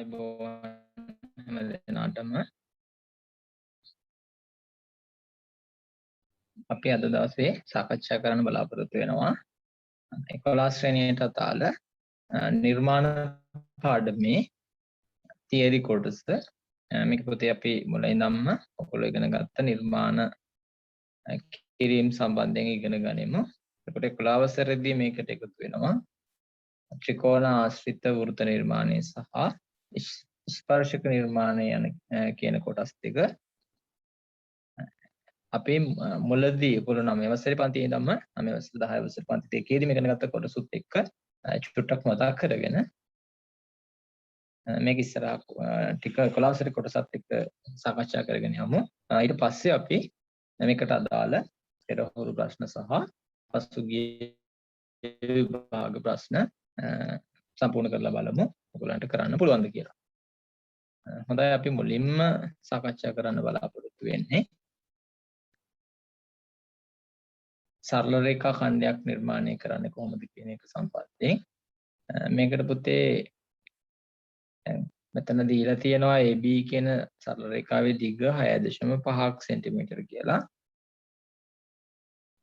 අයිබෝවන් හැම දෙනාටම අපි අද දවසේ සාකච්ඡා කරන්න බලාපොරොත්තු වෙනවා 11 ශ්‍රේණියට අදාළ නිර්මාණ පාඩමේ තියරි කොටස. මේක පොතේ අපි මුලින් ඉඳන්ම ඔයගොල්ලෝ ඉගෙන ගත්ත නිර්මාණ කිරීම සම්බන්ධයෙන් ඉගෙන ගනිමු. එතකොට 11 වසරේදී මේකට එකතු වෙනවා ත්‍රිකෝණ ආශ්‍රිත වෘත්ත නිර්මාණය සහ ස්පර්ශක නිර්මාණය යන කියන කොටස් දෙක. අපි මුලදී ඔයගොල්ලෝ 9 වසරේ පන්තියේ ඉඳන්ම 9 වසර 10 වසර පන්ති දෙකේදී මේක ගත්ත කොටසුත් එක්ක චුට්ටක් මතක් කරගෙන මේක ඉස්සරහ ටික 11 වසරේ කොටසත් එක්ක සාකච්ඡා කරගෙන යමු. ඊට පස්සේ අපි මේකට අදාළ පෙරහුරු ප්‍රශ්න සහ පසුගිය විභාග ප්‍රශ්න සම්පූර්ණ කරලා බලමු ඔයගොල්ලන්ට කරන්න පුළුවන්ද කියලා. හොඳයි, අපි මුලින්ම සාකච්ඡා කරන්න බලාපොරොත්තු වෙන්නේ සරල රේඛා ඛණ්ඩයක් නිර්මාණය කරන්නේ කොහොමද කියන එක සම්බන්ධයෙන්. මේකට පුතේ මෙතන දීලා තියෙනවා AB කියන සරල රේඛාවේ දිග 6.5 සෙන්ටිමීටර කියලා.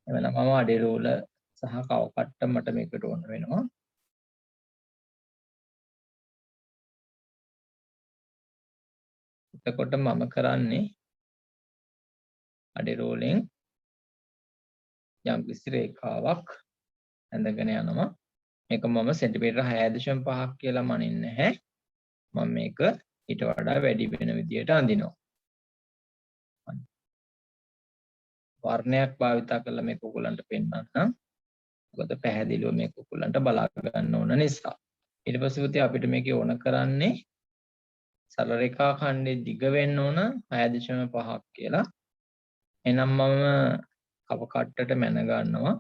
එවනම් මම අඩේ රූල සහ කවකට්ට මට මේකට ඕන වෙනවා. එතකොට මම කරන්නේ අඩේ රූලෙන් යම් කිසි රේඛාවක් ඇඳගෙන යනවා. මේක මම සෙන්ටිමීටර 6.5ක් කියලා මනින්නේ නැහැ. මම මේක ඊට වඩා වැඩි වෙන විදියට අඳිනවා. වර්ණයක් භාවිතා කරලා මේක ඔයගලන්ට පෙන්නන්නම්. මොකද පැහැදිලිව මේක ඔයගලන්ට බලා ගන්න ඕන නිසා. ඊට පස්සේ පුතේ අපිට මේකේ ඕන කරන්නේ සරල රේඛා ඛණ්ඩයේ දිග වෙන්න ඕන 6.5ක් කියලා. එහෙනම් මම කව කට්ටට මැන ගන්නවා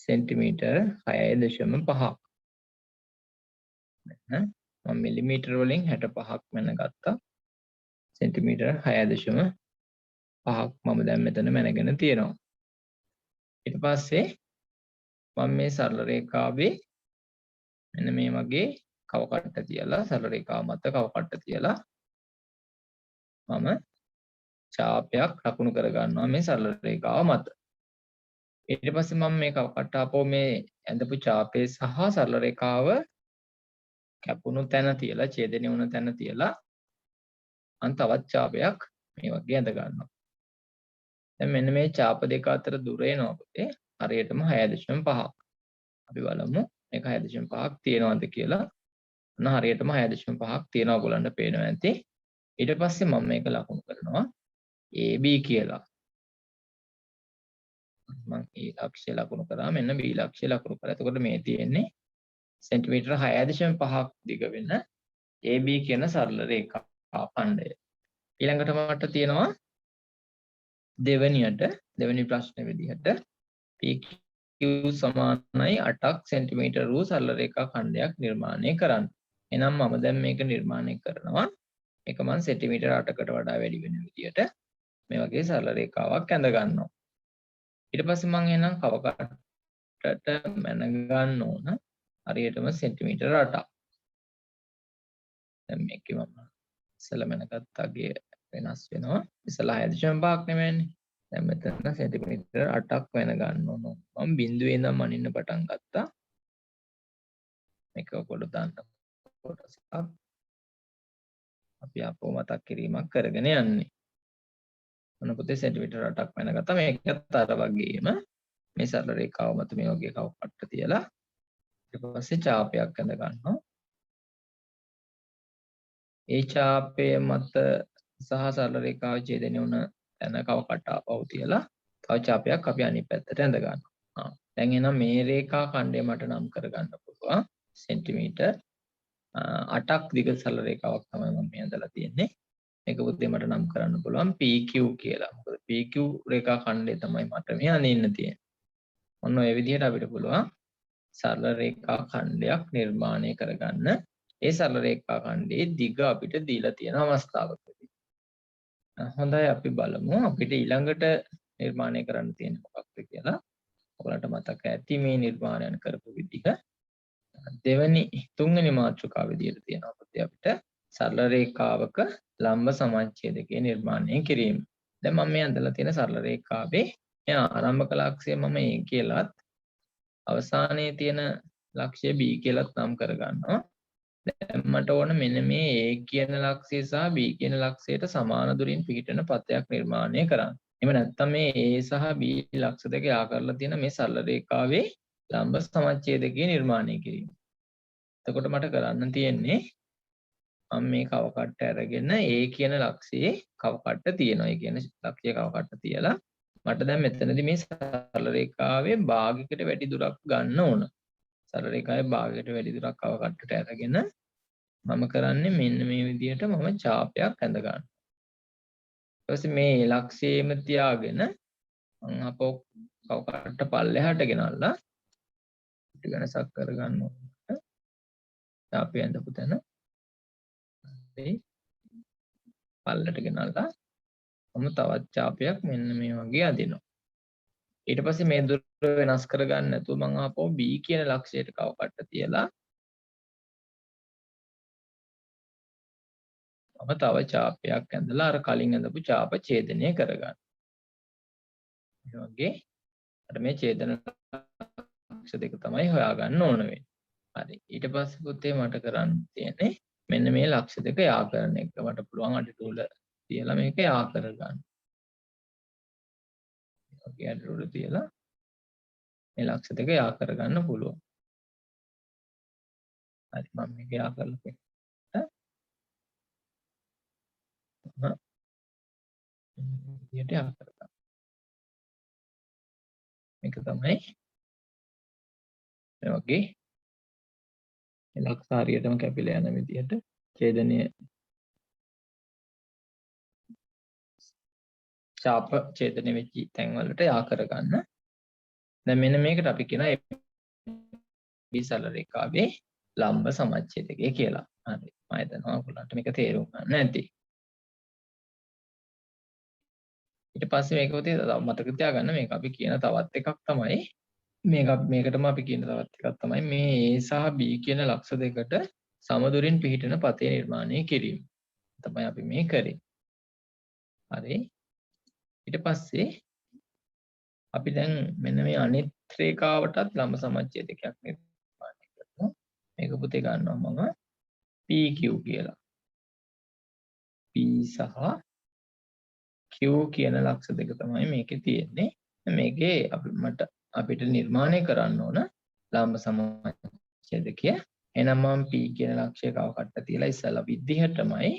සෙන්ටිමීටර 6.5ක්. මම මිලිමීටර වලින් 65ක් මැන ගත්තා. සෙන්ටිමීටර 6.5ක් මම දැන් මෙතන මැනගෙන තියෙනවා. ඊට පස්සේ මම මේ සරල රේඛාවේ මෙන්න මේ වගේ කව කට්ට තියලා සරල රේඛාව මත කව කට්ට තියලා මම ඡාපයක් ලකුණු කර ගන්නවා මේ සරල රේඛාව මත. ඊට පස්සේ මම මේ කව කට්ට අපෝ මේ ඇඳපු ඡාපයේ සහ සරල රේඛාව කැපුණු තැන තියලා ඡේදනය වුණ තැන තියලා අන් තවත් ඡාපයක් මේ වගේ ඇඳ ගන්නවා. දැන් මෙන්න මේ ඡාප දෙක අතර දුර එනවා පුතේ හරියටම 6.5ක්. අපි බලමු මේක 6.5ක් තියෙනවද කියලා. අන්න හරියටම 6.5ක් තියෙනවා ඔයගලන්ට පේනවා ඇති. ඊට පස්සේ මම මේක ලකුණු කරනවා AB කියලා. මම A ලක්ෂ්‍ය ලකුණු කරා, මෙන්න B ලක්ෂ්‍ය ලකුණු කරා. එතකොට මේ තියෙන්නේ සෙන්ටිමීටර 6.5ක් දිග වෙන AB කියන සරල රේඛා ඛණ්ඩය. ඊළඟට මට තියෙනවා දෙවෙනි ප්‍රශ්නේ විදිහට PQ සමානයි 8ක් සෙන්ටිමීටර වූ සරල රේඛා ඛණ්ඩයක් නිර්මාණය කරන්න. එහෙනම් මම දැන් මේක නිර්මාණය කරනවා. මේක මම සෙන්ටිමීටර 8කට වඩා වැඩි වෙන විදිහට මේ වගේ සරල රේඛාවක් ඇඳ ගන්නවා. ඊට පස්සේ මම එහෙනම් කව කට්ටට මැන ගන්න ඕන හරියටම සෙන්ටිමීටර 8ක්. දැන් මේකේ මම ඉස්සෙල්ලා මැනගත්තාගේ වෙනස් වෙනවා. ඉස්සෙල්ලා 6.5ක් නෙමෙයිනේ. දැන් මෙතන සෙන්ටිමීටර 8ක් වෙන ගන්න ඕන. මම බිඳුවේ ඉඳන් මනින්න පටන් ගත්තා. මේක ඔයගොල්ලෝ දාන්න කොටසක්. අපි අපෝ මතක් කිරීමක් කරගෙන යන්නේ. මොන පුතේ සෙන්ටිමීටර 8ක් වෙන ගත්තා. මේකත් අර වගේම මේ සරල රේඛාව මත මේ වගේ කව කට්ට තියලා ඊට පස්සේ ඡාපයක් ඇඳ ගන්නවා. ඒ ඡාපය මත සහ සරල රේඛාව ඡේදනය වුණ තැන කව කට්ට ආපහු තියලා තව ඡාපයක් අපි අනිත් පැත්තට ඇඳ ගන්නවා. දැන් එහෙනම් මේ රේඛා ඛණ්ඩය මට නම් කරගන්න පුළුවන් සෙන්ටිමීටර 8ක් දිග සරල රේඛාවක් තමයි මම මේ ඇඳලා තියෙන්නේ. මේක පුතේ මට නම් කරන්න පුළුවන් PQ කියලා. මොකද PQ රේඛා ඛණ්ඩය තමයි මට මේ අඳින්න තියෙන්නේ. ඔන්න ඔය විදිහට අපිට පුළුවන් සරල රේඛා ඛණ්ඩයක් නිර්මාණය කරගන්න. ඒ සරල රේඛා ඛණ්ඩයේ දිග අපිට දීලා තියෙන අවස්ථාවකදී. හොඳයි, අපි බලමු අපිට ඊළඟට නිර්මාණය කරන්න තියෙන්නේ මොකක්ද කියලා. ඔයාලට මතක ඇති මේ නිර්මාණයන් කරපු විදිහ. තුන්වෙනි මාතෘකාව විදිහට තියෙනවා පුතේ අපිට සරල රේඛාවක ලම්බ සමච්ඡේදකය නිර්මාණය කිරීම. දැන් මම මේ අඳලා තියෙන සරල රේඛාවේ මේ ආරම්භක ලක්ෂය මම A කියලාත් අවසානයේ තියෙන ලක්ෂය B කියලාත් නම් කරගන්නවා. දැන් මට ඕන මෙන්න මේ A කියන ලක්ෂය සහ B කියන ලක්ෂයට සමාන දුරින් පිහිටන පතයක් නිර්මාණය කරන්න. එහෙම නැත්නම් මේ A සහ B ලක්ෂ දෙක යා කරලා තියෙන මේ සරල රේඛාවේ ලම්බ සමච්ඡේදකය නිර්මාණය කිරීම. එතකොට මට කරන්න තියෙන්නේ මම මේ කව කට්ට අරගෙන A කියන ලක්ෂයේ කව කට්ට තියෙනවා. ඒ කියන්නේ ලක්ෂයේ කව කට්ට තියලා මට දැන් මෙතනදී මේ සරල රේඛාවේ භාගයකට වැඩි දුරක් ගන්න ඕන. සරල රේඛාවේ භාගයකට වැඩි දුරක් කව කට්ටට අරගෙන මම කරන්නේ මෙන්න මේ විදිහට මම ඡාපයක් ඇඳ ගන්නවා. ඊට පස්සේ මේ ලක්ෂයේම තියාගෙන මම අපෝ කව කට්ට පල්ලෙහාට ගෙනල්ලා ටික වෙනසක් කරගන්න ඕන. ඡාපය ඇඳපු තැන පල්ලට ගෙනල්ලා මම තවත් ඡාපයක් මෙන්න මේ වගේ අදිනවා. ඊට පස්සේ මේ දුර වෙනස් කරගන්න නැතුව මම ආපහු B කියන ලක්ෂයට කව කට්ට තියලා මම තව ඡාපයක් ඇඳලා අර කලින් ඇඳපු ඡාප ඡේදනය කරගන්න. මේ වගේ අර මේ ඡේදන ලක්ෂ දෙක තමයි හොයාගන්න ඕන වෙන්නේ. හරි. ඊට පස්සේ පුතේ මට කරන්න තියෙන්නේ මෙන්න මේ ලක්ෂ දෙක යා කරන එක. මට පුළුවන් අඩි ටූල තියලා මේක යා කරගන්න. ඔකේ අඩි ටූල තියලා මේ ලක්ෂ දෙක යා කරගන්න පුළුවන්. හරි මම මේක යා කරලා විදියට යා කරගන්න. මේක තමයි මේ වගේ ලක්ෂ හරියටම කැපිලා යන විදියට ඡේදනය ඡාප ඡේදනය වෙච්ච තැන් වලට යා කරගන්න. දැන් මෙන්න මේකට අපි කියනවා සරල රේඛාවේ ලම්බ සමච්ඡේදකය කියලා. හරි. මම හිතනවා ඔයගොල්ලන්ට මේක තේරුම් ගන්න ඇති. ඊට පස්සේ මේක උතේ මතක තියාගන්න මේක අපි කියන තවත් එකක් තමයි මේකටම අපි කියන තවත් එකක් තමයි මේ A සහ B කියන ලක්ෂ දෙකට සමදුරින් පිහිටන පතේ නිර්මාණය කිරීම. තමයි අපි මේ කරේ. හරි. ඊට පස්සේ අපි දැන් මෙන්න මේ අනිත් රේඛාවටත් ලම්බ සමච්ඡේදකයක් නිර්මාණය කරනවා. මේක පුතේ ගන්නවා මම PQ කියලා. P සහ Q කියන ලක්ෂ දෙක තමයි මේකේ තියෙන්නේ. මේකේ අපිට නිර්මාණය කරන්න ඕන ලම්බ සමච්ඡේදකය. එහෙනම් මම P කියන ලක්ෂය කව කට්ට තියලා ඉස්සලා විදිහටමයි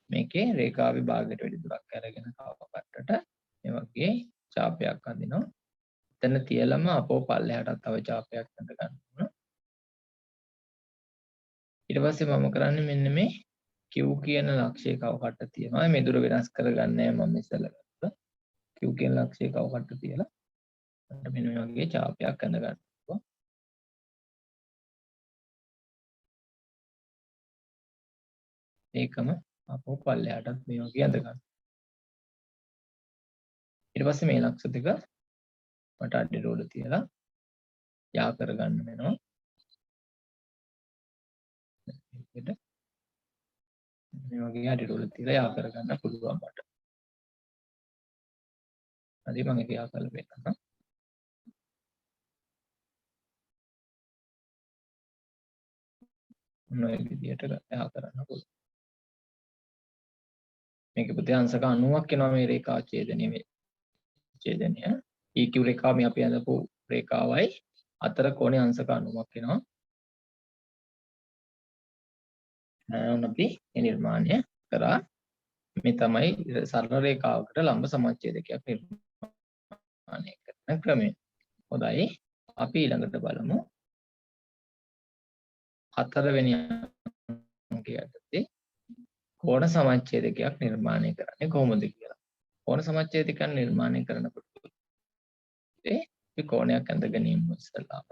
මේකේ රේඛා විභාගයට වැඩි දුරක් අරගෙන කව කට්ටට මේ වගේ ඡාපයක් අඳිනවා. එතන තියලම අපෝ පල්ලෙහාටත් තව ඡාපයක් අඳ ගන්න ඕන. ඊට පස්සේ මම කරන්නේ මෙන්න මේ Q කියන ලක්ෂය කව කට්ට තියනවා. මේ දුර වෙනස් කරගන්නේ මම ඉස්සලා ගත්තා. Q කියන ලක්ෂය කව කට්ට තියලා මෙන්න මේ වගේ ඡාපයක් අඳ ගන්නවා. ඒකම අපෝ පල්ලෙහාටත් මේ වගේ අඳ ගන්න. ඊට පස්සේ මේ ලක්ෂ දෙක මට අඩි රෝල තියලා යා කරගන්න වෙනවා. මේ වගේ අඩි රෝල තියලා යා කරගන්න පුළුවන් මට. හරි මම ඒක යා කරලා පෙන්නන්නම්. මොන විදියට යා කරන්න පුළුවන්. මේක පුතේ අංශක 90ක් එනවා මේ රේඛා ඡේදනයේ ඡේදනය. EQ රේඛාව මේ අපි අඳපු රේඛාවයි අතර කෝණේ අංශක 90ක් එනවා. අපි මේ නිර්මාණය කරා මේ තමයි සරල රේඛාවකට ලම්බ සමච්ඡේදකයක් නිර්මාණය කරන ක්‍රමය. හොඳයි අපි ඊළඟට බලමු හතරවෙනි අංකය යටතේ කෝණ සමච්ඡේදකයක් නිර්මාණය කරන්නේ කොහොමද කියලා. කෝණ සමච්ඡේදකයක් නිර්මාණය කරනකොට අපි කෝණයක් ඇඳගෙන ඉමු ඉස්සෙල්ලාම.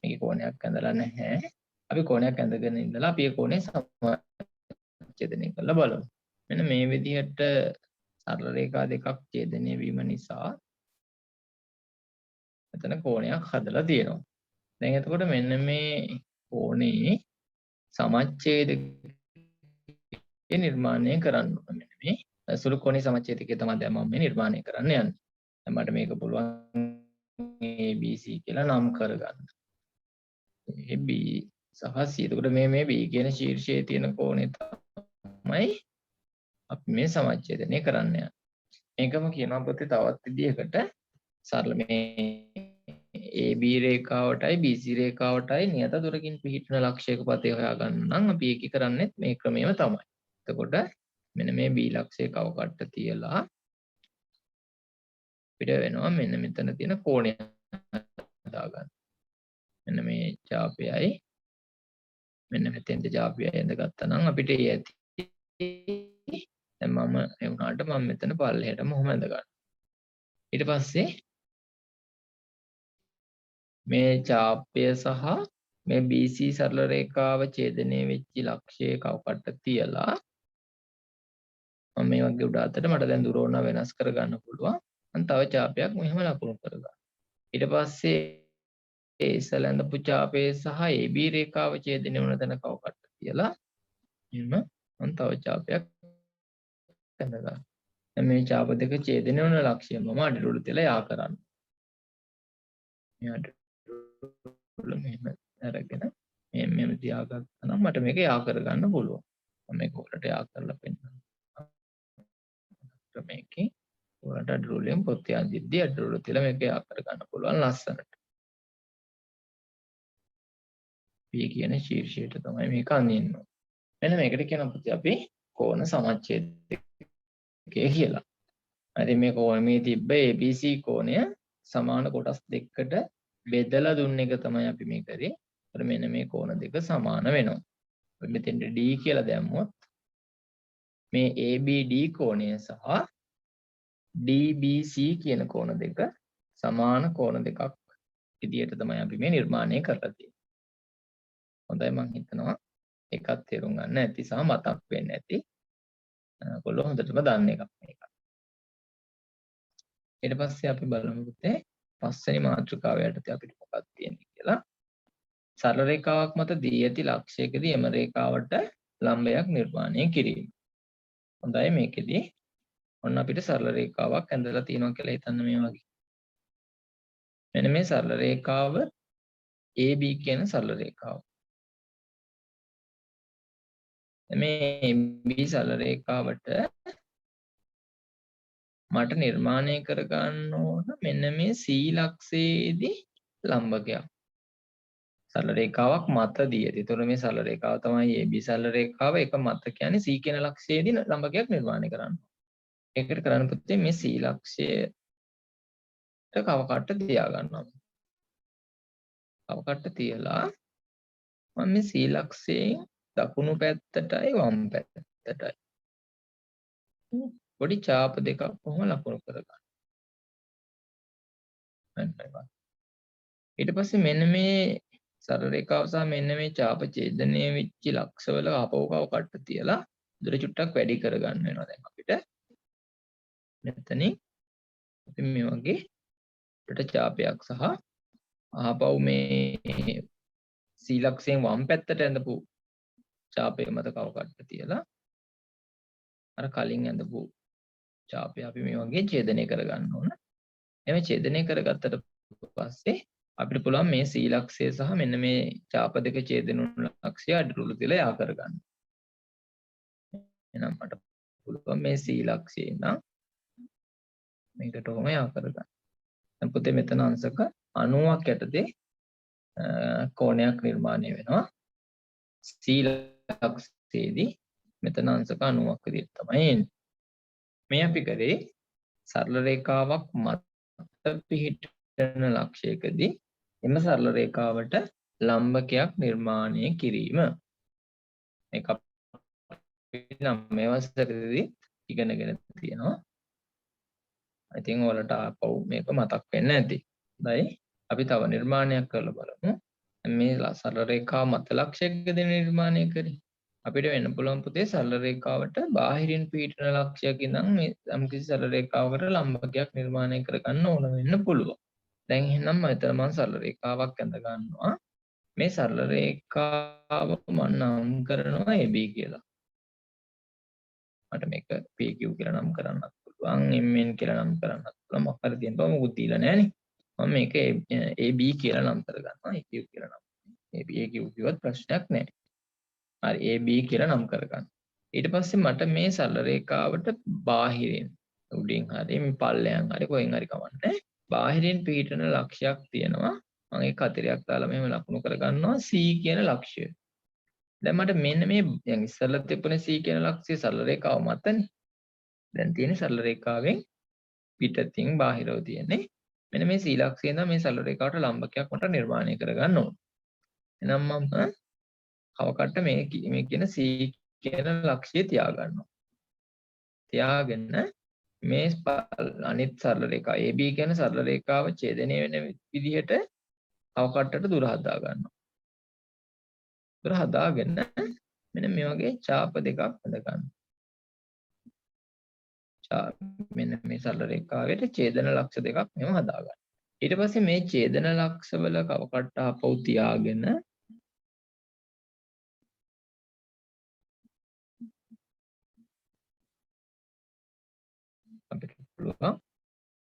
මේකේ කෝණයක් ඇඳලා නැහැ. අපි කෝණයක් ඇඳගෙන ඉඳලා අපි ඒ කෝණේ ඡේදනය කරලා බලමු. මෙන්න මේ විදිහට සරල රේඛා දෙකක් ඡේදනය වීම නිසා එතන කෝණයක් හදලා තියෙනවා. දැන් එතකොට මෙන්න මේ කෝණේ සමච්ඡේදකය ඒ නිර්මාණය කරන්න ඕන. මෙන්න මේ සුළු කෝණී සමච්ඡේදකය තමයි දැන් මම මේ නිර්මාණය කරන්න යන්නේ. දැන් මට මේක පුළුවන් ABC කියලා නම් කරගන්න. AB සහ C. එතකොට මේ B කියන ශීර්ෂයේ තියෙන කෝණය තමයි අපි මේ සමච්ඡේදනය කරන්න යන්නේ. මේකම කියනවා පොතේ තවත් විදිහකට සරල මේ AB රේඛාවටයි BC රේඛාවටයි නියත දුරකින් පිහිටන ලක්ෂයක පතේ හොයාගන්න නම් අපි ඒක කරන්නේ මේ ක්‍රමයම තමයි. එතකොට මෙන්න මේ B ලක්ෂයේ කව කට්ට තියලා පිට වෙනවා මෙන්න මෙතන තියෙන කෝණය හදාගන්න. මෙන්න මේ ඡාපයයි මෙන්න මෙතෙන්ට ඡාපයයි ඇඳගත්තා නම් අපිට ඒ ඇති. දැන් මම ඒ වුණාට මම මෙතන පල්ලෙහාටම ඔහොම ඇඳ ගන්නවා. ඊට පස්සේ මේ ඡාපය සහ මේ BC සරල රේඛාව ඡේදනය වෙච්ච ලක්ෂයේ කව කට්ට තියලා මම මේ වගේ උඩ අතට මට දැන් දුර වුණා වෙනස් කරගන්න පුළුවන්. මම තව ඡාපයක් මෙහෙම ලකුණු කරගන්නවා. ඊට පස්සේ ඒ ඉස්සල ඇඳපු ඡාපයේ සහ AB රේඛාව ඡේදනය වුණ තැන කව කට්ට තියලා එහෙම මම තව ඡාපයක් ඇඳගන්නවා. දැන් මේ ඡාප දෙක ඡේදනය වුණ ලක්ෂය මම අඩිරුළු තියලා යා කරන්න. මේ අඩිරුළු මෙහෙම අරගෙන මෙහෙම තියාගත්තා නම් මට මේක යා කරගන්න පුළුවන්. මම මේක උඩට යා කරලා පෙන්නනවා. මේකේ උඩට අඩිරුළුෙන් පොත් යද්දී අඩිරුළු තියලා මේක යා කරගන්න පුළුවන් ලස්සනට. P කියන ශීර්ෂයට තමයි මේක අඳින්න ඕනේ. මෙන්න මේකට කියන පුතේ අපි කෝණ සමච්ඡේදකය කියලා. ඉතින් මේ කෝණේ තිබ්බ ABC කෝණය සමාන කොටස් දෙකකට බෙදලා දුන්න එක තමයි අපි මේ කරේ. ඒතර මෙන්න මේ කෝණ දෙක සමාන වෙනවා. අපි මෙතෙන්ට D කියලා දැම්මොත් මේ ABD කෝණය සහ DBC කියන කෝණ දෙක සමාන කෝණ දෙකක් විදියට තමයි අපි මේ නිර්මාණය කරලා තියෙන්නේ. හොඳයි මම හිතනවා එකක් තේරුම් ගන්න ඇති සහ මතක් වෙන්න ඇති. ඔයගොල්ලෝ හොඳටම දන්න එකක් මේක. ඊට පස්සේ අපි බලමු පුතේ පස්වෙනි මාතෘකාව යටතේ අපිට මොකක්ද තියෙන්නේ කියලා. සරල රේඛාවක් මත දී ඇති ලක්ෂයකදී එම රේඛාවට ලම්බයක් නිර්මාණය කිරීම. හොඳයි මේකෙදී ඔන්න අපිට සරල රේඛාවක් ඇඳලා තියෙනවා කියලා හිතන්න මේ වගේ. මෙන්න මේ සරල රේඛාව AB කියන සරල රේඛාව. මේ AB සරල රේඛාවට මට නිර්මාණය කර ගන්න ඕන මෙන්න මේ C ලක්ෂයේදී ලම්බකයක්. සරල රේඛාවක් මත දී ඇති. ඒතකොට මේ සරල රේඛාව තමයි AB සරල රේඛාව. ඒක මත කියන්නේ C කියන ලක්ෂයේදී ලම්බකයක් නිර්මාණය කරන්න. ඒකට කරන්න පුතේ මේ C ලක්ෂයට කව කට්ට තියා ගන්නවා. කව කට්ට තියලා මම මේ C ලක්ෂයෙන් දකුණු පැත්තටයි වම් පැත්තටයි පොඩි ඡාප දෙකක් කොහොම ලකුණු කරගන්න. ඊට පස්සේ මෙන්න මේ සරල රේඛාව සහ මෙන්න මේ ඡාප ඡේදනය වෙච්ච ලක්ෂවල ආපහු කව කට්ට තියලා දුර චුට්ටක් වැඩි කරගන්න වෙනවා දැන් අපිට. මෙතනින් අපි මේ වගේ අපිට ඡාපයක් සහ ආපහු මේ C ලක්ෂයෙන් වම් පැත්තට ඇඳපු ඡාපය මත කව කට්ට තියලා අර කලින් ඇඳපු ඡාපය අපි මේ වගේ ඡේදනය කරගන්න ඕන. එමෙ ඡේදනය කරගත්තට පස්සේ අපිට පුළුවන් මේ C ලක්ෂය සහ මෙන්න මේ ඡාප දෙක ඡේදන වුණු ලක්ෂය අඩිරුළු තියලා යා කරගන්න. එහෙනම් මට පුළුවන් මේ C ලක්ෂය නම් මේකට ඔහොම යා කරගන්න. දැන් පුතේ මෙතන අංශක 90ක් යටතේ කෝණයක් නිර්මාණය වෙනවා. C ලක්ෂයේදී මෙතන අංශක 90ක් විදිහට තමයි එන්නේ. මේ අපි කරේ සරල රේඛාවක් මත පිහිටන ලක්ෂයකදී එම සරල රේඛාවට ලම්බකයක් නිර්මාණය කිරීම. මේක අපි නම් මේ වසරේදී ඉගෙනගෙන තියෙනවා. ඉතින් ඔයාලට ආපහු මේක මතක් වෙන්න ඇති. හොඳයි. අපි තව නිර්මාණයක් කරලා බලමු. මේ සරල රේඛාව මත ලක්ෂයකදී නිර්මාණය කරේ. අපිට වෙන්න පුළුවන් පුතේ සරල රේඛාවට බාහිරින් පිහිටන ලක්ෂයක ඉඳන් මේ යම්කිසි සරල රේඛාවකට ලම්බකයක් නිර්මාණය කරගන්න ඕන වෙන්න පුළුවන්. දැන් එහෙනම් මෙතන මම සරල රේඛාවක් ඇඳ ගන්නවා. මේ සරල රේඛාව මම නම් කරනවා AB කියලා. මට මේක PQ කියලා නම් කරන්නත් පුළුවන් MN කියලා නම් කරන්නත් පුළුවන් මොකක් හරි තියෙනවා මොකුත් දීලා නැහනේ මම මේක AB කියලා නම් කරගන්නවා AQ කියලා නම් AQ කිව්වත් ප්‍රශ්නයක් නැහැ හරි AB කියලා නම් කරගන්න ඊට පස්සේ මට මේ සරල රේඛාවට බාහිරින් උඩින් හරි මේ පල්ලෙයන් හරි කොහෙන් හරි කවන්නේ බාහිරින් පිහිටන ලක්ෂයක් තියෙනවා මම ඒක අතිරයක් දාලා මෙහෙම ලකුණු කරගන්නවා C කියන ලක්ෂය දැන් මට මෙන්න මේ දැන් ඉස්සෙල්ලා තිබුණේ C කියන ලක්ෂය සරල රේඛාව මතනේ දැන් තියෙන්නේ සරල රේඛාවෙන් පිටතින් බාහිරව තියෙන්නේ මෙන්න මේ C ලක්ෂයෙන් ඉඳන් මේ සරල රේඛාවට ලම්බකයක් මට නිර්මාණය කරගන්න ඕන එහෙනම් මම කවකට මේ කියන C කියන ලක්ෂය තියාගන්නවා තියාගෙන මේ අනිත් සරල රේඛාව AB කියන සරල රේඛාව ඡේදනය වෙන විදිහට කවකටට දුර හදා ගන්නවා දුර හදාගෙන මෙන්න මේ වගේ ඡාප දෙකක් හද ගන්නවා මෙන්න මේ සරල රේඛාවට ඡේදන ලක්ෂ දෙකක් මෙව හදා ගන්න. ඊට පස්සේ මේ ඡේදන ලක්ෂ වල කවකට ආපහු තියාගෙන අපිට පුළුවන්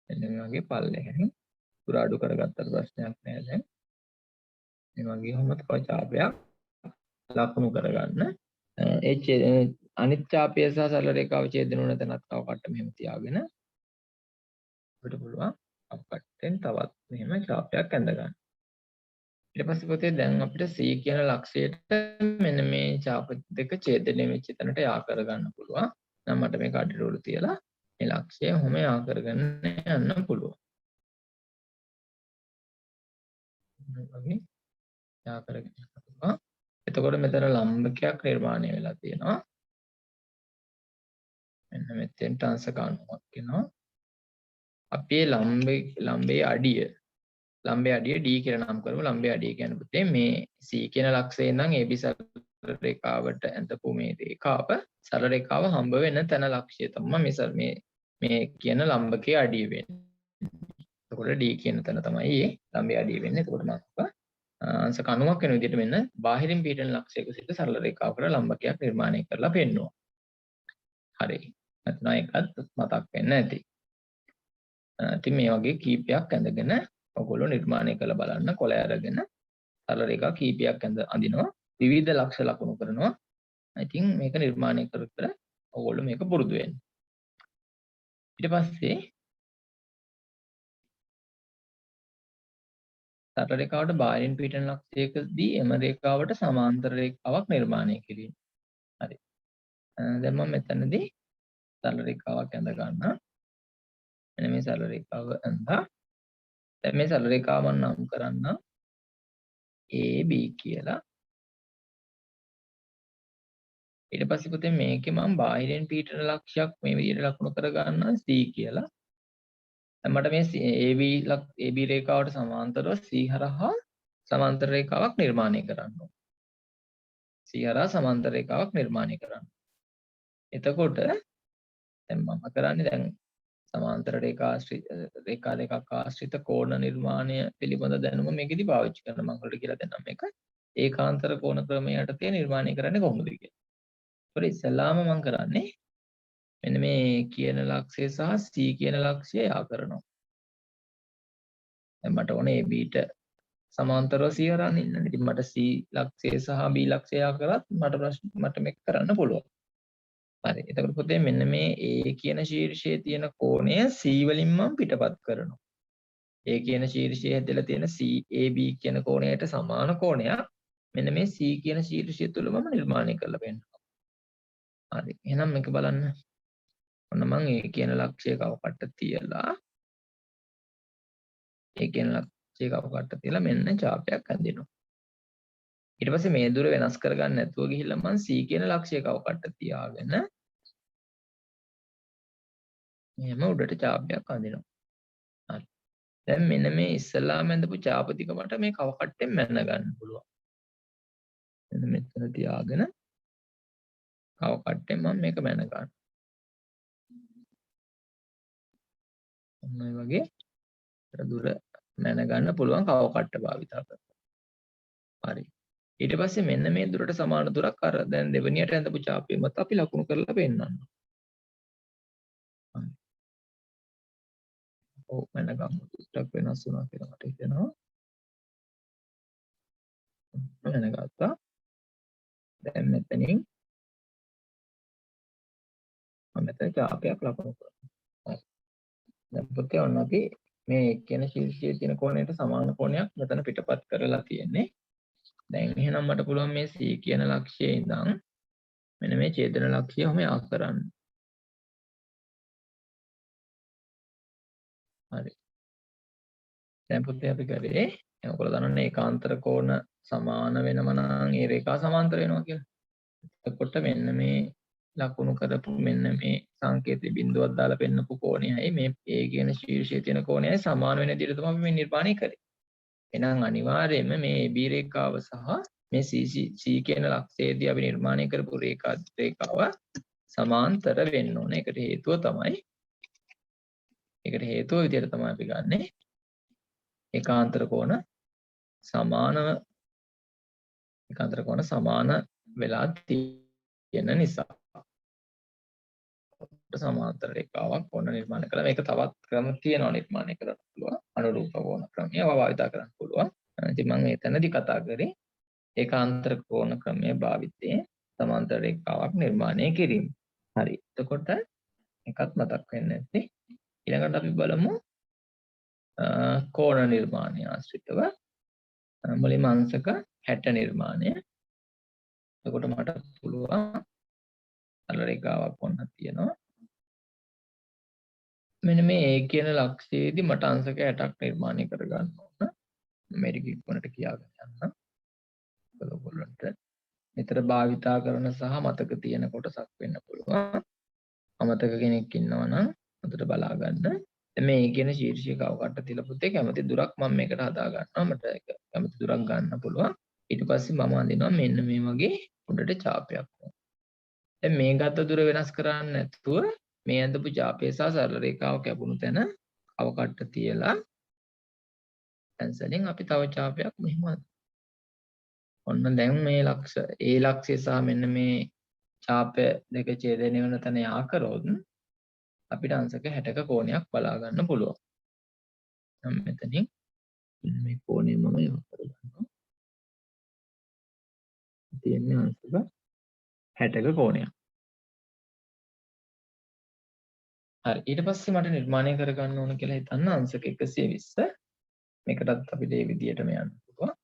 මෙන්න මේ වගේ පල්ලෙහෙන් දුර අඩු කරගත්තට ප්‍රශ්නයක් නෑ දැන්. මේ වගේ වුණත් තව ඡාපයක් ලකුණු කරගන්න. ඒ අනිත් ඡාපය සහ සරල රේඛාව ඡේදන වන තැනත් කවකට මෙහෙම තියාගෙන අපිට පුළුවන් අපකටෙන් තවත් මෙහෙම ඡාපයක් ඇඳ ගන්න. ඊට පස්සේ පොතේ දැන් අපිට C කියන ලක්ෂයට මෙන්න මේ ඡාප දෙක ඡේදනය වෙච්ච තැනට යා කරගන්න පුළුවන්. නම් මට මේක අඩිරෝල තියලා මේ ලක්ෂය ඔහොම යා කරගෙන යන්න පුළුවන්. වගේ යා කරගෙන යන්න පුළුවන්. එතකොට මෙතන ලම්බකයක් නිර්මාණය වෙලා තියෙනවා. මෙන්න මෙතෙන්ට අංශක 90ක් එනවා. අපි ලම්බේ අඩිය D කියලා නම් කරමු. ලම්බේ අඩිය කියන්නේ පුතේ මේ C කියන ලක්ෂයෙන් නම් AB සරල රේඛාවට ඇඳපු මේ රේඛාව සරල රේඛාව හම්බ වෙන තැන ලක්ෂය තමයි මේ කියන ලම්බකයේ අඩිය වෙන්නේ. එතකොට D කියන තැන තමයි ලම්බේ අඩිය වෙන්නේ. එතකොට මම අංශක 90ක් වෙන විදිහට මෙන්න බාහිරින් පිටන ලක්ෂයක සිට සරල රේඛාවකට ලම්බකයක් නිර්මාණය කරලා පෙන්වනවා. හරි. නැත්නම් ඒකත් මතක් වෙන්න ඇති. ඉතින් මේ වගේ කීපයක් ඇඳගෙන ඔයගොල්ලෝ නිර්මාණය කරලා බලන්න කොළ අරගෙන සරල රේඛා කීපයක් අඳිනවා විවිධ ලක්ෂ ලකුණු කරනවා. ඉතින් මේක නිර්මාණය කර ඔයගොල්ලෝ මේක පුරුදු වෙන්න. ඊට පස්සේ සරල රේඛාවට බාහිරින් පිටන ලක්ෂයකදී එම රේඛාවට සමාන්තර රේඛාවක් නිර්මාණය කිරීම. හරි. දැන් මම මෙතනදී සරල රේඛාවක් ඇඳ ගන්නවා. මෙන්න මේ සරල රේඛාව ඇඳා. දැන් මේ සරල රේඛාව මම නම් කරන්න AB කියලා. ඊට පස්සේ පුතේ මේකේ මම බාහිරින් පිටන ලක්ෂයක් මේ විදිහට ලකුණු කර ගන්නවා C කියලා. දැන් මට මේ AB රේඛාවට සමාන්තරව C හරහා සමාන්තර රේඛාවක් නිර්මාණය කරන්න ඕන. C හරහා සමාන්තර රේඛාවක් නිර්මාණය කරන්න. එතකොට දැන් මම කරන්නේ දැන් සමාන්තර රේඛා දෙකක් ආශ්‍රිත කෝණ නිර්මාණය පිළිබඳ දැනුම මේකෙදි පාවිච්චි කරන මම ඔයාලට කියලා දෙන්නම් මේක ඒකාන්තර කෝණ ක්‍රමය යටතේ නිර්මාණය කරන්නේ කොහොමද කියලා. ඒත් ඉස්සෙල්ලාම මම කරන්නේ මෙන්න මේ කියන ලක්ෂය සහ C කියන ලක්ෂය යා කරනවා. දැන් මට ඕනේ ABට සමාන්තරව C හරහා ඉන්න. ඉතින් මට C ලක්ෂය සහ B ලක්ෂය යා කරත් මට මේක කරන්න පුළුවන්. හරි. එතකොට පුතේ මෙන්න මේ A කියන ශීර්ෂයේ තියෙන කෝණය C වලින් මම පිටපත් කරනවා. A කියන ශීර්ෂයේ හැදලා තියෙන CAB කියන කෝණයට සමාන කෝණයක් මෙන්න මේ C කියන ශීර්ෂය තුල මම නිර්මාණය කරලා පෙන්නනවා. හරි. එහෙනම් මේක බලන්න. ඔන්න මම A කියන ලක්ෂය කවකට තියලා A කියන ලක්ෂය කවකට තියලා මෙන්න ඡාපයක් අඳිනවා. ඊට පස්සේ මේ දුර වෙනස් කරගන්න නැතුව ගිහිල්ලා මම C කියන ලක්ෂය කවකට තියාගෙන මෙහෙම උඩට ඡාපයක් අඳිනවා. හරි. දැන් මෙන්න මේ ඉස්සල්ලාම ඇඳපු ඡාප ටික මට මේ කවකට්ටෙන් මැන ගන්න පුළුවන්. මෙන්න මෙතන තියාගෙන කවකට්ටෙන් මම මේක මැන ගන්නවා. ඔන්න ඔය වගේ දුර මැන ගන්න පුළුවන් කවකට්ට භාවිතා කරලා. හරි. ඊට පස්සේ මෙන්න මේ දුරට සමාන දුරක් අර දැන් දෙවෙනියට ඇඳපු ඡාපය මත අපි ලකුණු කරලා පෙන්නනවා. ඔව් මම ගමු ටිකක් වෙනස් වුණා කියලා මට හිතෙනවා. මම ගත්තා. දැන් මෙතනින් මම මෙතන ඡාපයක් ලකුණු කරනවා. හරි. දැන් පුතේ ඔන්න අපි මේ කියන ශීර්ෂයේ තියෙන කෝණයට සමාන කෝණයක් මෙතන පිටපත් කරලා තියෙන්නේ. දැන් එහෙනම් මට පුළුවන් මේ C කියන ලක්ෂයේ ඉඳන් මෙන්න මේ ඡේදන ලක්ෂය ඔහම යා කරන්න. හරි. දැන් පුතේ අපි කරේ දැන් ඔයගොල්ලෝ දන්නවනේ ඒකාන්තර කෝණ සමාන වෙනම නම් ඒ රේඛා සමාන්තර වෙනවා කියලා. එතකොට මෙන්න මේ ලකුණු කරපු මෙන්න මේ සංකේතී බිඳුවක් දාලා පෙන්නපු කෝණයයි මේ A කියන ශීර්ෂයේ තියෙන කෝණයයි සමාන වෙන විදිහට තමයි මේ නිර්මාණය කරේ. එහෙනම් අනිවාර්යයෙන්ම මේ AB රේඛාව සහ මේ C කියන ලක්ෂයේදී අපි නිර්මාණය කරපු රේඛාව සමාන්තර වෙන්න ඕනේ. ඒකට හේතුව විදිහට තමයි අපි ගන්නෙ ඒකාන්තර කෝණ සමාන වෙලා තියෙන නිසා සමාන්තර රේඛාවක් කෝණ නිර්මාණය කළා. මේක තවත් ක්‍රම තියෙනවා නිර්මාණය කරන්න පුළුවන්. අනුරූප කෝණ ක්‍රමය භාවිත කරන්න පුළුවන්. ඉතින් මම එතනදී කතා කරේ ඒකාන්තර කෝණ ක්‍රමයේ භාවිතයෙන් සමාන්තර රේඛාවක් නිර්මාණය කිරීම. හරි. එතකොට එකක් මතක් වෙන්නේ නැති. ඊළඟට අපි බලමු කෝණ නිර්මාණය ආශ්‍රිතව මුලින්ම අංශක 60 නිර්මාණය. එතකොට මට පුළුවන් අර රේඛාවක් ඔන්න තියෙනවා. මෙන්න මේ A කියන ලක්ෂයේදී මට අංශක 60ක් නිර්මාණය කරගන්න ඕන. මේක ඉක්මනට කියාගෙන යන්න. ඔයගොල්ලන්ට නිතර භාවිතා කරන සහ මතක තියෙන කොටසක් වෙන්න පුළුවන්. අමතක කෙනෙක් ඉන්නවා නම් හොඳට බලා ගන්න. මේ A කියන ශීර්ෂය කවකට තියලා පුතේ කැමති දුරක් මම මේකට හදා ගන්නවා. මට ඒක කැමති දුරක් ගන්න පුළුවන්. ඊට පස්සේ මම අඳිනවා මෙන්න මේ වගේ උඩට ඡාපයක්. දැන් මේ ගත දුර වෙනස් කරන්නේ නැතුව මේ අඳපු ඡාපය සහ සරල රේඛාව කැපුණු තැන කවකට තියලා පැන්සලෙන් අපි තව ඡාපයක් මෙහෙම ඔන්න දැන් මේ ලක්ෂය සහ මෙන්න මේ ඡාපය දෙක ඡේදනය වෙන තැන යා කරොත් අපිට අංශක 60ක කෝණයක් බලා ගන්න පුළුවන්. නම් මෙතනින් මේ කෝණය මම යා කරගන්නවා. තියෙන්නේ අංශක 60ක කෝණයක්. හරි ඊට පස්සේ මට නිර්මාණය කරගන්න ඕන කියලා හිතන්න අංශක 120 මේකටත් අපිට මේ විදිහටම යන්න පුළුවන්.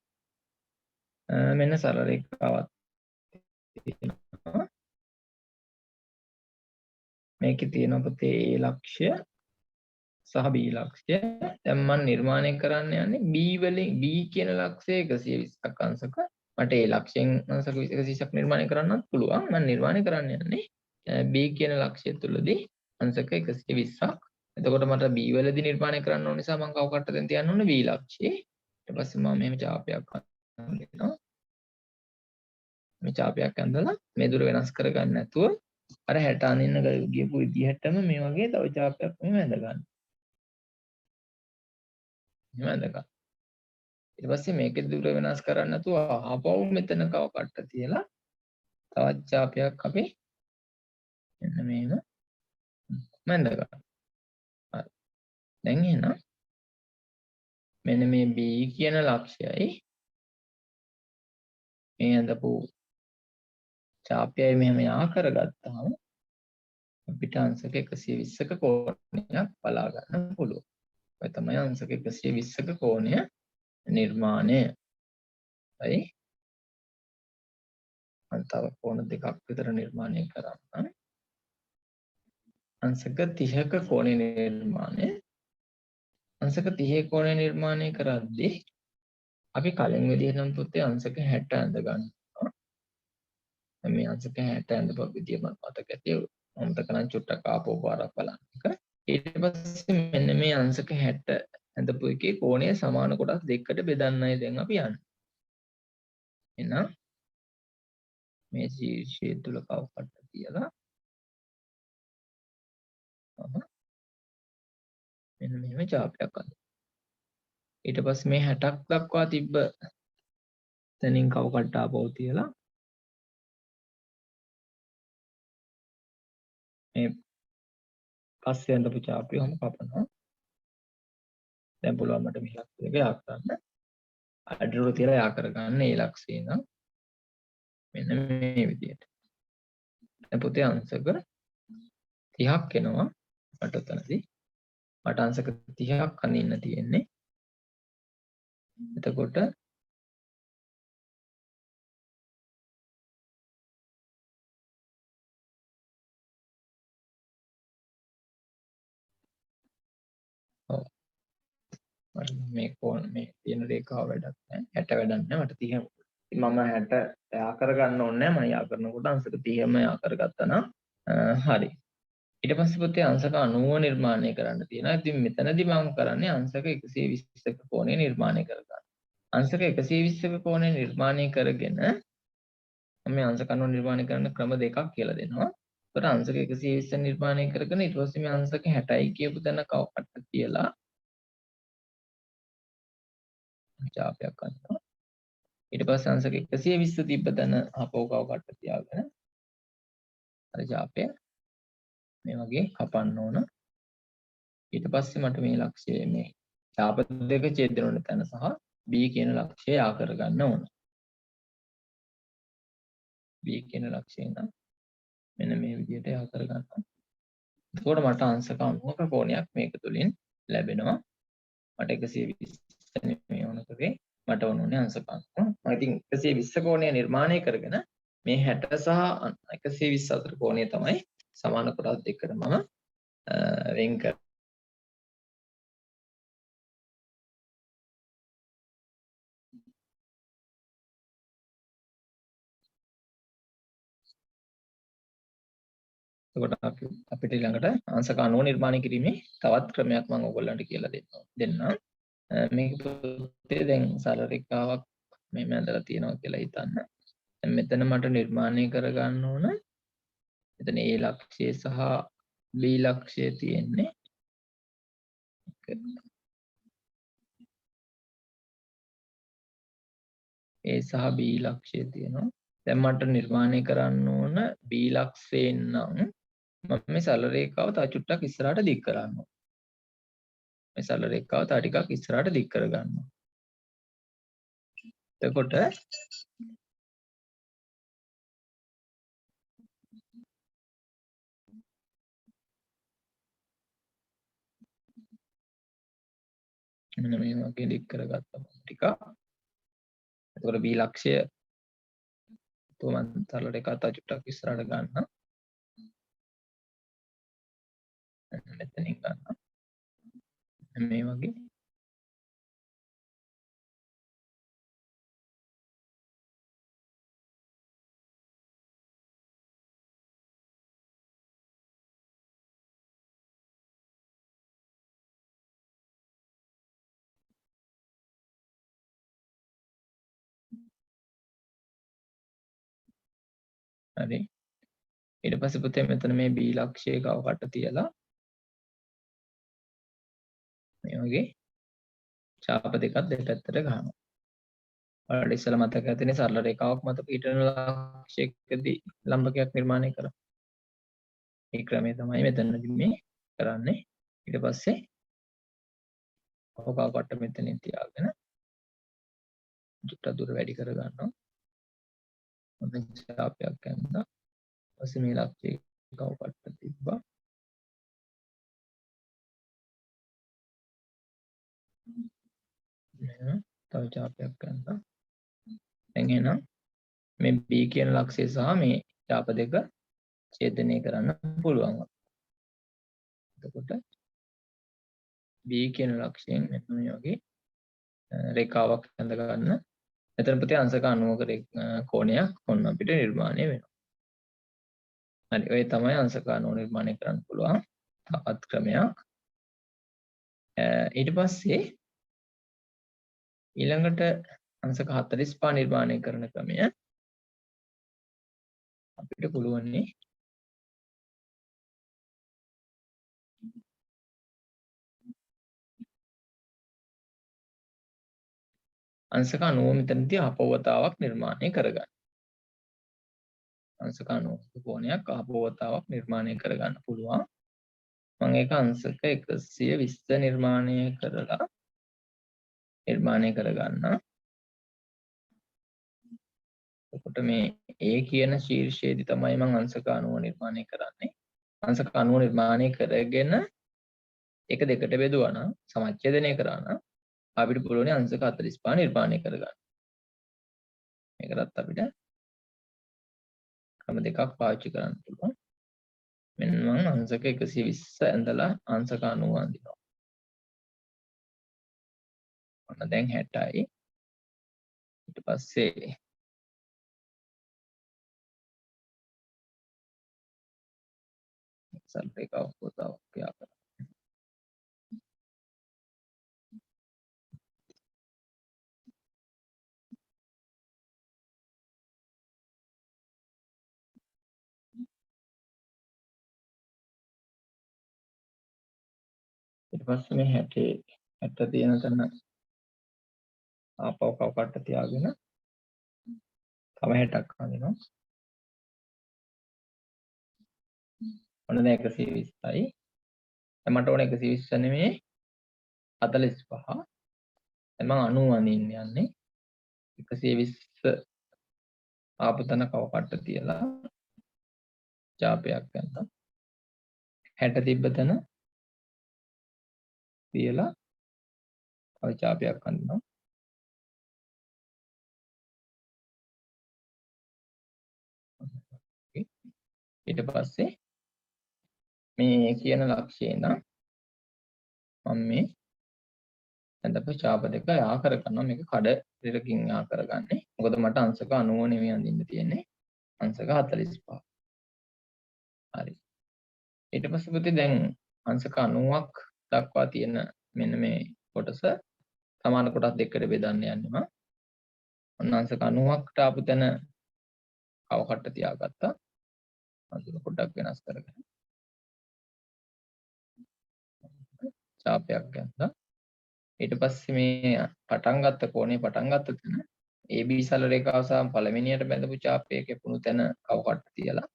මෙන්න සරල රේඛාවක් තියෙනවා. මේකේ තියෙන පුතේ A ලක්ෂය සහ B ලක්ෂය. දැන් මම නිර්මාණය කරන්න යන්නේ B වලින් B කියන ලක්ෂය 120ක් අංශක. මට A ලක්ෂයෙන් අංශක 120ක් නිර්මාණය කරන්නත් පුළුවන්. මම නිර්මාණය කරන්න යන්නේ B කියන ලක්ෂය තුලදී අංශක 120ක්. එතකොට මට B වලදී නිර්මාණය කරන්න ඕන නිසා මම කවකට දැන් තියන්න ඕනේ B ලක්ෂයේ. ඊට පස්සේ මම මෙහෙම ඡාපයක් අඳිනවා. මේ ඡාපයක් ඇඳලා මේ දුර වෙනස් කරගන්න නැතුව අර 60 අඳින්න ගියපු විදිහටම මේ වගේ තව ඡාපයක් මෙහෙම ඇඳ ගන්න. මෙහෙම ඇඳ ගන්න. ඊට පස්සේ මේකේ දුර වෙනස් කරන්න නැතුව ආපහු මෙතන කවකට තියලා තවත් ඡාපයක් අපි මෙන්න මෙහෙම ඇඳ ගන්න. හරි. දැන් එහෙනම් මෙන්න මේ B කියන ලක්ෂයයි මේ ඇඳපු ඡාපයයි මෙහෙම යා කරගත්තාම අපිට අංශක 120ක කෝණයක් බලා ගන්න පුළුවන්. ඔය තමයි අංශක 120ක කෝණය නිර්මාණය. හරි. තව කෝණ දෙකක් විතර නිර්මාණය කරන්න. අංශක 30ක කෝණය නිර්මාණය. අංශක 30 කෝණය නිර්මාණය කරද්දී අපි කලින් විදිහටම පුතේ අංශක 60 ඇඳ ගන්නවා. මේ අංශක 60 ඇඳපු විදිය මම මතක ඇති. මතක නම් චුට්ටක් ආපහු පාරක් බලන්න එක. ඊට පස්සේ මෙන්න මේ අංශක 60 ඇඳපු එකේ කෝණය සමාන කොටස් දෙකකට බෙදන්නයි දැන් අපි යන්නේ. එහෙනම් මේ ශීර්ෂය තුල කවකට තියලා මෙන්න මෙහෙම ඡාපයක් අඳින්න. ඊට පස්සේ මේ 60ක් දක්වා තිබ්බ තැනින් කවකට ආපහු තියලා මේ පස්සේ අඳපු ඡාපය ඔහම කපනවා. දැන් පුළුවන් මට මේ ඉලක්ක දෙක යා කරන්න. අඩිරුව තියලා යා කරගන්න ඒ ඉලක්කය නම් මෙන්න මේ විදිහට. දැන් පුතේ අංශක 30ක් එනවා මට උතනදී. මට අංශක 30ක් අඳින්න තියෙන්නේ. එතකොට ඔව් මට මේ කෝණ මේ තියෙන රේඛාව වැඩක් නැහැ 60 වැඩක් නැහැ මට 30 මම 60 යා කරගන්න ඕනේ නැහැ මම යා කරනකොට අංශක 30ම යා කරගත්තා නම් හරි ඊට පස්සේ පුතේ අංශක 90 නිර්මාණය කරන්න තියෙනවා ඉතින් මෙතනදී මම කරන්නේ අංශක 120ක කෝණය නිර්මාණය කරගන්න අංශක 120ක කෝණය නිර්මාණය කරගෙන මම අංශක 90 නිර්මාණය කරන ක්‍රම දෙකක් කියලා දෙනවා ඒකට අංශක 120 නිර්මාණය කරගෙන ඊට පස්සේ මේ අංශක 60යි කියපු තැන කවකට කියලා ජාපයක් ගන්නවා ඊට පස්සේ අංශක 120 තිබ්බ තැන අපෝ කවකට තියාගෙන අර ජාපය මේ වගේ කපන්න ඕන ඊට පස්සේ මට මේ ලක්ෂය මේ ජාප දෙක ඡේදන වෙන තැන සහ B කියන ලක්ෂය යා කරගන්න ඕන B කියන ලක්ෂය නම් මෙන්න මේ විදිහට යා කරගන්නවා එතකොට මට අංශක 90ක කෝණයක් මේක තුලින් ලැබෙනවා මට 120 නෙමෙයි ඕන කරේ මට ඕනේ අංශක 90 මම ඉතින් 120 කෝණය නිර්මාණය කරගෙන මේ 60 සහ 120 අතර කෝණය තමයි සමාන කොටස් දෙකකට මම වෙන් කර එතකොට අපිට ඊළඟට අංශක 90 නිර්මාණය කිරීමේ තවත් ක්‍රමයක් මම ඔයගොල්ලන්ට කියලා දෙන්නම්. මේක පුතේ දැන් සරල රේඛාවක් මේ මැදලා තියෙනවා කියලා හිතන්න. දැන් මෙතන මට නිර්මාණය කරගන්න ඕන. මෙතන A ලක්ෂය සහ B ලක්ෂය තියෙන්නේ. A සහ B ලක්ෂය තියෙනවා. දැන් මට නිර්මාණය කරන්න ඕන B ලක්ෂයෙන් නම් මම මේ සරල රේඛාව තව චුට්ටක් ඉස්සරහට දික් කරනවා. මේ සරල රේඛාව තව ටිකක් ඉස්සරහට දික් කර ගන්නවා. එතකොට මෙන්න මේ වගේ දික් කරගත්තා ටික. එතකොට B ලක්ෂය තුමන් සරල රේඛාව තව චුට්ටක් ඉස්සරහට ගන්න. මෙතනින් ගන්න. මේ වගේ හරි ඊට පස්සේ පුතේ මෙතන මේ B ලක්ෂයේ කවකට තියලා මේ වගේ ඡාප දෙකක් දෙපැත්තට ගන්නවා. ඔයාලට ඉස්සෙල්ලා මතක ඇතිනේ සරල රේඛාවක් මත පිටන ලක්ෂයකදී ලම්බකයක් නිර්මාණය කරා. මේ ක්‍රමය තමයි මෙතනදී මේ කරන්නේ. ඊට පස්සේ කවකට මෙතනින් තියාගෙන චුට්ටක් දුර වැඩි කර ගන්නවා. මොකද ඡාපයක් ගන්නවා. ඊපස්සේ මේ ලක්ෂයේ කවකට තිබ්බා. තව ඡාපයක් ගන්නවා. දැන් එහෙනම් මේ B කියන ලක්ෂය සහ මේ ඡාප දෙක ඡේදනය කරන්න පුළුවන්. එතකොට B කියන ලක්ෂයෙන් මෙන්න මේ වගේ රේඛාවක් ඇඳ ගන්න. මෙතන පුතේ අංශක 90ක කෝණයක් ඔන්න අපිට නිර්මාණය වෙනවා. හරි ඔය තමයි අංශක 90 නිර්මාණය කරන්න පුළුවන් තවත් ක්‍රමයක්. ඊට පස්සේ ඊළඟට අංශක 45 නිර්මාණය කරන ක්‍රමය අපිට පුළුවන් නේ අංශක 90 මෙතනදී අපවතාවක් නිර්මාණය කරගන්න. අංශක 90 කෝණයක් අපවතාවක් නිර්මාණය කරගන්න පුළුවන්. මම ඒක අංශක 120 නිර්මාණය කරලා නිර්මාණය කරගන්න. එතකොට මේ A කියන ශීර්ෂයේදී තමයි මම අංශක 90 නිර්මාණය කරන්නේ. අංශක 90 නිර්මාණය කරගෙන එක දෙකට බෙදුවා නම් සමච්ඡේදනය කරා නම් අපිට පුළුවන් අංශක 45 නිර්මාණය කරගන්න. මේකටත් අපිට ක්‍රම දෙකක් පාවිච්චි කරන්න පුළුවන්. මෙන්න මම අංශක 120 ඇඳලා අංශක 90 අඳිනවා. ඔන්න දැන් 60යි. ඊට පස්සේ එක්සල් එක අවබෝධයක් ක්‍රියා කරනවා. ඊට පස්සේ මේ 60 තියෙන තැන ආපහු කවකට තියාගෙන තව 60ක් අඳිනවා. ඔන්න දැන් 120යි. දැන් මට ඕන 120 නෙමෙයි 45. දැන් මම 90 අඳින්න යන්නේ. 120 ආපු තැන කවකට තියලා ඡාපයක් ගන්නවා. 60 තිබ්බ තැන තියලා තව ඡාපයක් අඳිනවා. ඊට පස්සේ මේ කියන ලක්ෂය නම් මම මේ අඳපු ඡාප දෙක යා කරගන්නවා. මේක කඩ දෙකකින් යා කරගන්නේ. මොකද මට අංශක 90 නෙමෙයි අඳින්න තියෙන්නේ. අංශක 45. හරි. ඊට පස්සේ පුතේ දැන් අංශක 90ක් දක්වා තියෙන මෙන්න මේ කොටස සමාන කොටස් දෙකකට බෙදන්න යන්නේ මම. ඔන්න අංශක 90කට ආපු තැන කවකට තියාගත්තා. අඳුර පොඩ්ඩක් වෙනස් කරගෙන. ඡාපයක් ගත්තා. ඊට පස්සේ මේ පටන් ගත්ත කෝණේ පටන් ගත්ත තැන AB සල රේඛාව සහ පළවෙනියට බැඳපු ඡාපයේ කැපුණු තැන කවකට තියලා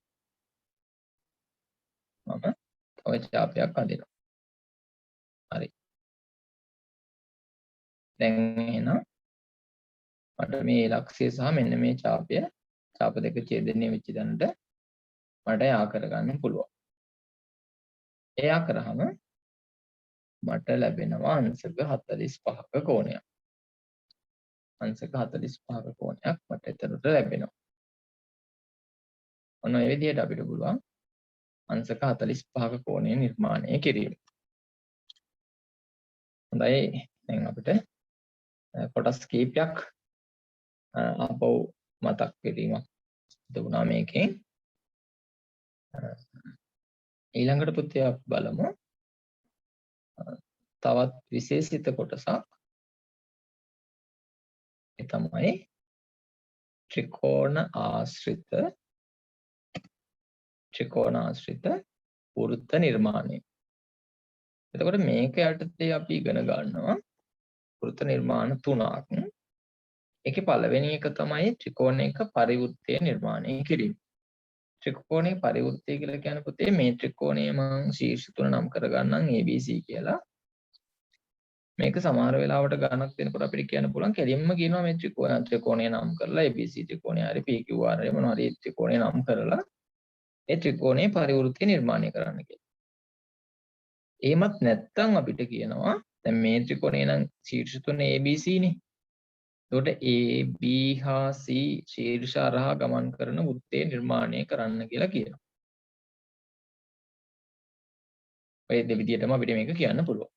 මම තව ඡාපයක් අඳිනවා. හරි. දැන් එහෙනම් මට මේ ලක්ෂය සහ මෙන්න මේ ඡාප දෙක ඡේදනය වෙච්ච තැනට මට යා කරගන්න පුළුවන්. එයා කරාම මට ලැබෙනවා අංශක 45ක කෝණයක්. අංශක 45ක කෝණයක් මට එතනට ලැබෙනවා. ඔන්න ඒ විදිහට අපිට පුළුවන් අංශක 45ක කෝණය නිර්මාණය කිරීම. හොඳයි. දැන් අපිට කොටස් කීපයක් ආපහු මතක් කිරීමක් දුණා මේකෙන්. ඊළඟට පුතේ අපි බලමු තවත් විශේෂිත කොටසක්. ඒ තමයි ත්‍රිකෝණ ආශ්‍රිත වෘත්ත නිර්මාණය. එතකොට මේක යටතේ අපි ඉගෙන ගන්නවා වෘත්ත නිර්මාණ තුනක්. ඒකේ පළවෙනි එක තමයි ත්‍රිකෝණයක පරිවෘත්තය නිර්මාණය කිරීම. ත්‍රිකෝණයේ පරිවෘත්තය කියලා කියන පුතේ මේ ත්‍රිකෝණයේ මම ශීර්ෂ තුන නම් කරගන්නම් ABC කියලා. මේක සමහර වෙලාවට ගණක් දෙනකොට අපිට කියන්න පුළුවන් කෙලින්ම කියනවා මේ ත්‍රිකෝණය නම් කරලා ABC ත්‍රිකෝණය හරි PQR හරි මොනවා හරි ත්‍රිකෝණය නම් කරලා ඒ ත්‍රිකෝණයේ පරිවෘත්තය නිර්මාණය කරන්න කියලා. එහෙමත් නැත්නම් අපිට කියනවා දැන් මේ ත්‍රිකෝණය නම් ශීර්ෂ තුන ABC නේ. එතකොට AB හා C ශීර්ෂ හරහා ගමන් කරන වෘත්තය නිර්මාණය කරන්න කියලා කියනවා. ඔය දෙවිදියටම අපිට මේක කියන්න පුළුවන්.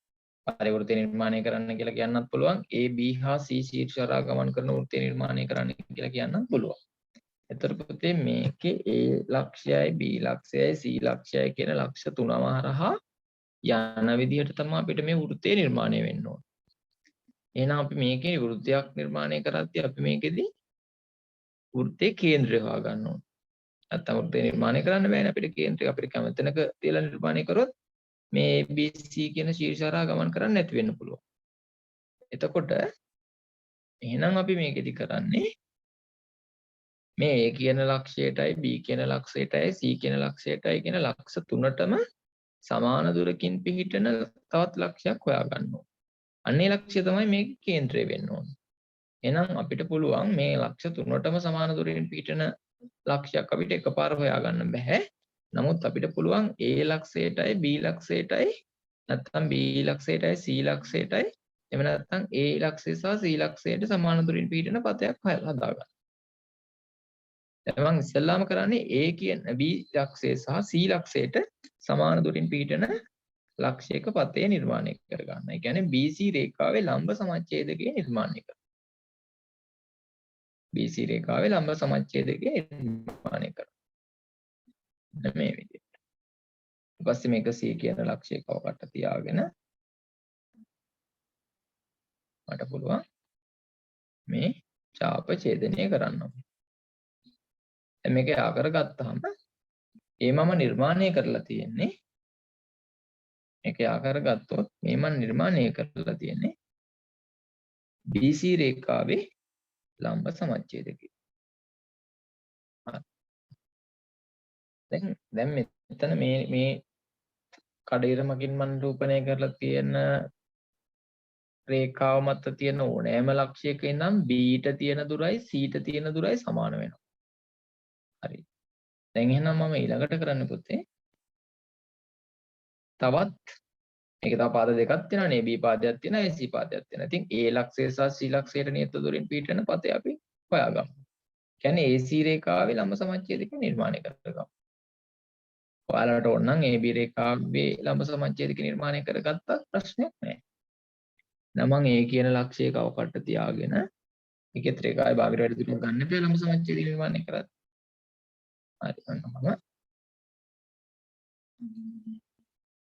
පරිවෘත්තය නිර්මාණය කරන්න කියලා කියන්නත් පුළුවන්. AB හා C ශීර්ෂ හරහා ගමන් කරන වෘත්තය නිර්මාණය කරන්න කියලා කියන්නත් පුළුවන්. එතකොට පුතේ මේකේ A ලක්ෂයයි B ලක්ෂයයි C ලක්ෂයයි කියන ලක්ෂ තුනම හරහා යන විදිහට තමයි අපිට මේ වෘත්තය නිර්මාණය වෙන්න ඕන. එහෙනම් අපි මේකේ වෘත්තයක් නිර්මාණය කරද්දී අපි මේකෙදි වෘත්තයේ කේන්ද්‍රය හොයාගන්න ඕන. නැත්නම් වෘත්තය නිර්මාණය කරන්න බෑනේ අපිට කේන්ද්‍රය අපිට කැමතිනක තියලා නිර්මාණය කරොත් මේ ABC කියන ශීර්ෂ හරහා ගමන් කරන්න නැති වෙන්න පුළුවන්. එතකොට එහෙනම් අපි මේකෙදි කරන්නේ මේ A කියන ලක්ෂයටයි B කියන ලක්ෂයටයි C කියන ලක්ෂයටයි කියන ලක්ෂ තුනටම සමාන දුරකින් පිහිටන තවත් ලක්ෂයක් හොයාගන්න ඕන. අන්නේ ලක්ෂ්‍ය තමයි මේකේ කේන්ද්‍රය වෙන්න ඕනේ. එහෙනම් අපිට පුළුවන් මේ ලක්ෂ්‍ය තුනටම සමාන දුරින් පිහිටන ලක්ෂයක් අපිට එකපාර හොයාගන්න බෑ. නමුත් අපිට පුළුවන් A ලක්ෂයටයි B ලක්ෂයටයි නැත්නම් B ලක්ෂයටයි C ලක්ෂයටයි එහෙම නැත්නම් A ලක්ෂය සහ C ලක්ෂයට සමාන දුරින් පිහිටන පතයක් හදාගන්න. දැන් මම ඉස්සෙල්ලාම කරන්නේ A කියන B ලක්ෂය සහ C ලක්ෂයට සමාන දුරින් පිහිටන ලක්ෂයක පතේ නිර්මාණය කරගන්න. ඒ කියන්නේ BC රේඛාවේ ලම්බ සමච්ඡේදකය නිර්මාණය කරන්න. BC රේඛාවේ ලම්බ සමච්ඡේදකය නිර්මාණය කරන්න. මේ විදිහට. ඊට පස්සේ මේක C කියන ලක්ෂය කවකට තියාගෙන මට පුළුවන් මේ ඡාප ඡේදනය කරන්න. දැන් මේක ආකාර ගත්තාම ඒ මම නිර්මාණය කරලා තියෙන්නේ මේක ආකාර ගත්තොත් මේ මම නිර්මාණය කරලා තියෙන්නේ BC රේඛාවේ ලම්බ සමච්ඡේදකය. දැන් මෙතන මේ කඩේරමකින් මම රූපණය කරලා තියෙන රේඛාව මත තියෙන ඕනෑම ලක්ෂයක ඉඳන් B ට තියෙන දුරයි C ට තියෙන දුරයි සමාන වෙනවා. හරි. දැන් එහෙනම් මම ඊළඟට කරන්න පුතේ තවත් මේක තව පාද දෙකක් තියෙනවානේ B පාදයක් තියෙනවා AC පාදයක් තියෙනවා. ඉතින් A ලක්ෂය සහ C ලක්ෂයට නියත දුරින් පිහිටන පතේ අපි හොයාගමු. කියන්නේ AC රේඛාවේ ලම්බ සමච්ඡේදකය නිර්මාණය කරගමු. ඔයාලට ඕන නම් AB රේඛාවේ ලම්බ සමච්ඡේදක නිර්මාණය කරගත්තත් ප්‍රශ්නයක් නැහැ. නම් මම A කියන ලක්ෂය කවකට තියාගෙන ඒකෙත් රේඛාවේ භාගයට වැඩි දුරක් ගන්න බෑ ලම්බ සමච්ඡේදක නිර්මාණය කරත්. හරි අන්න මම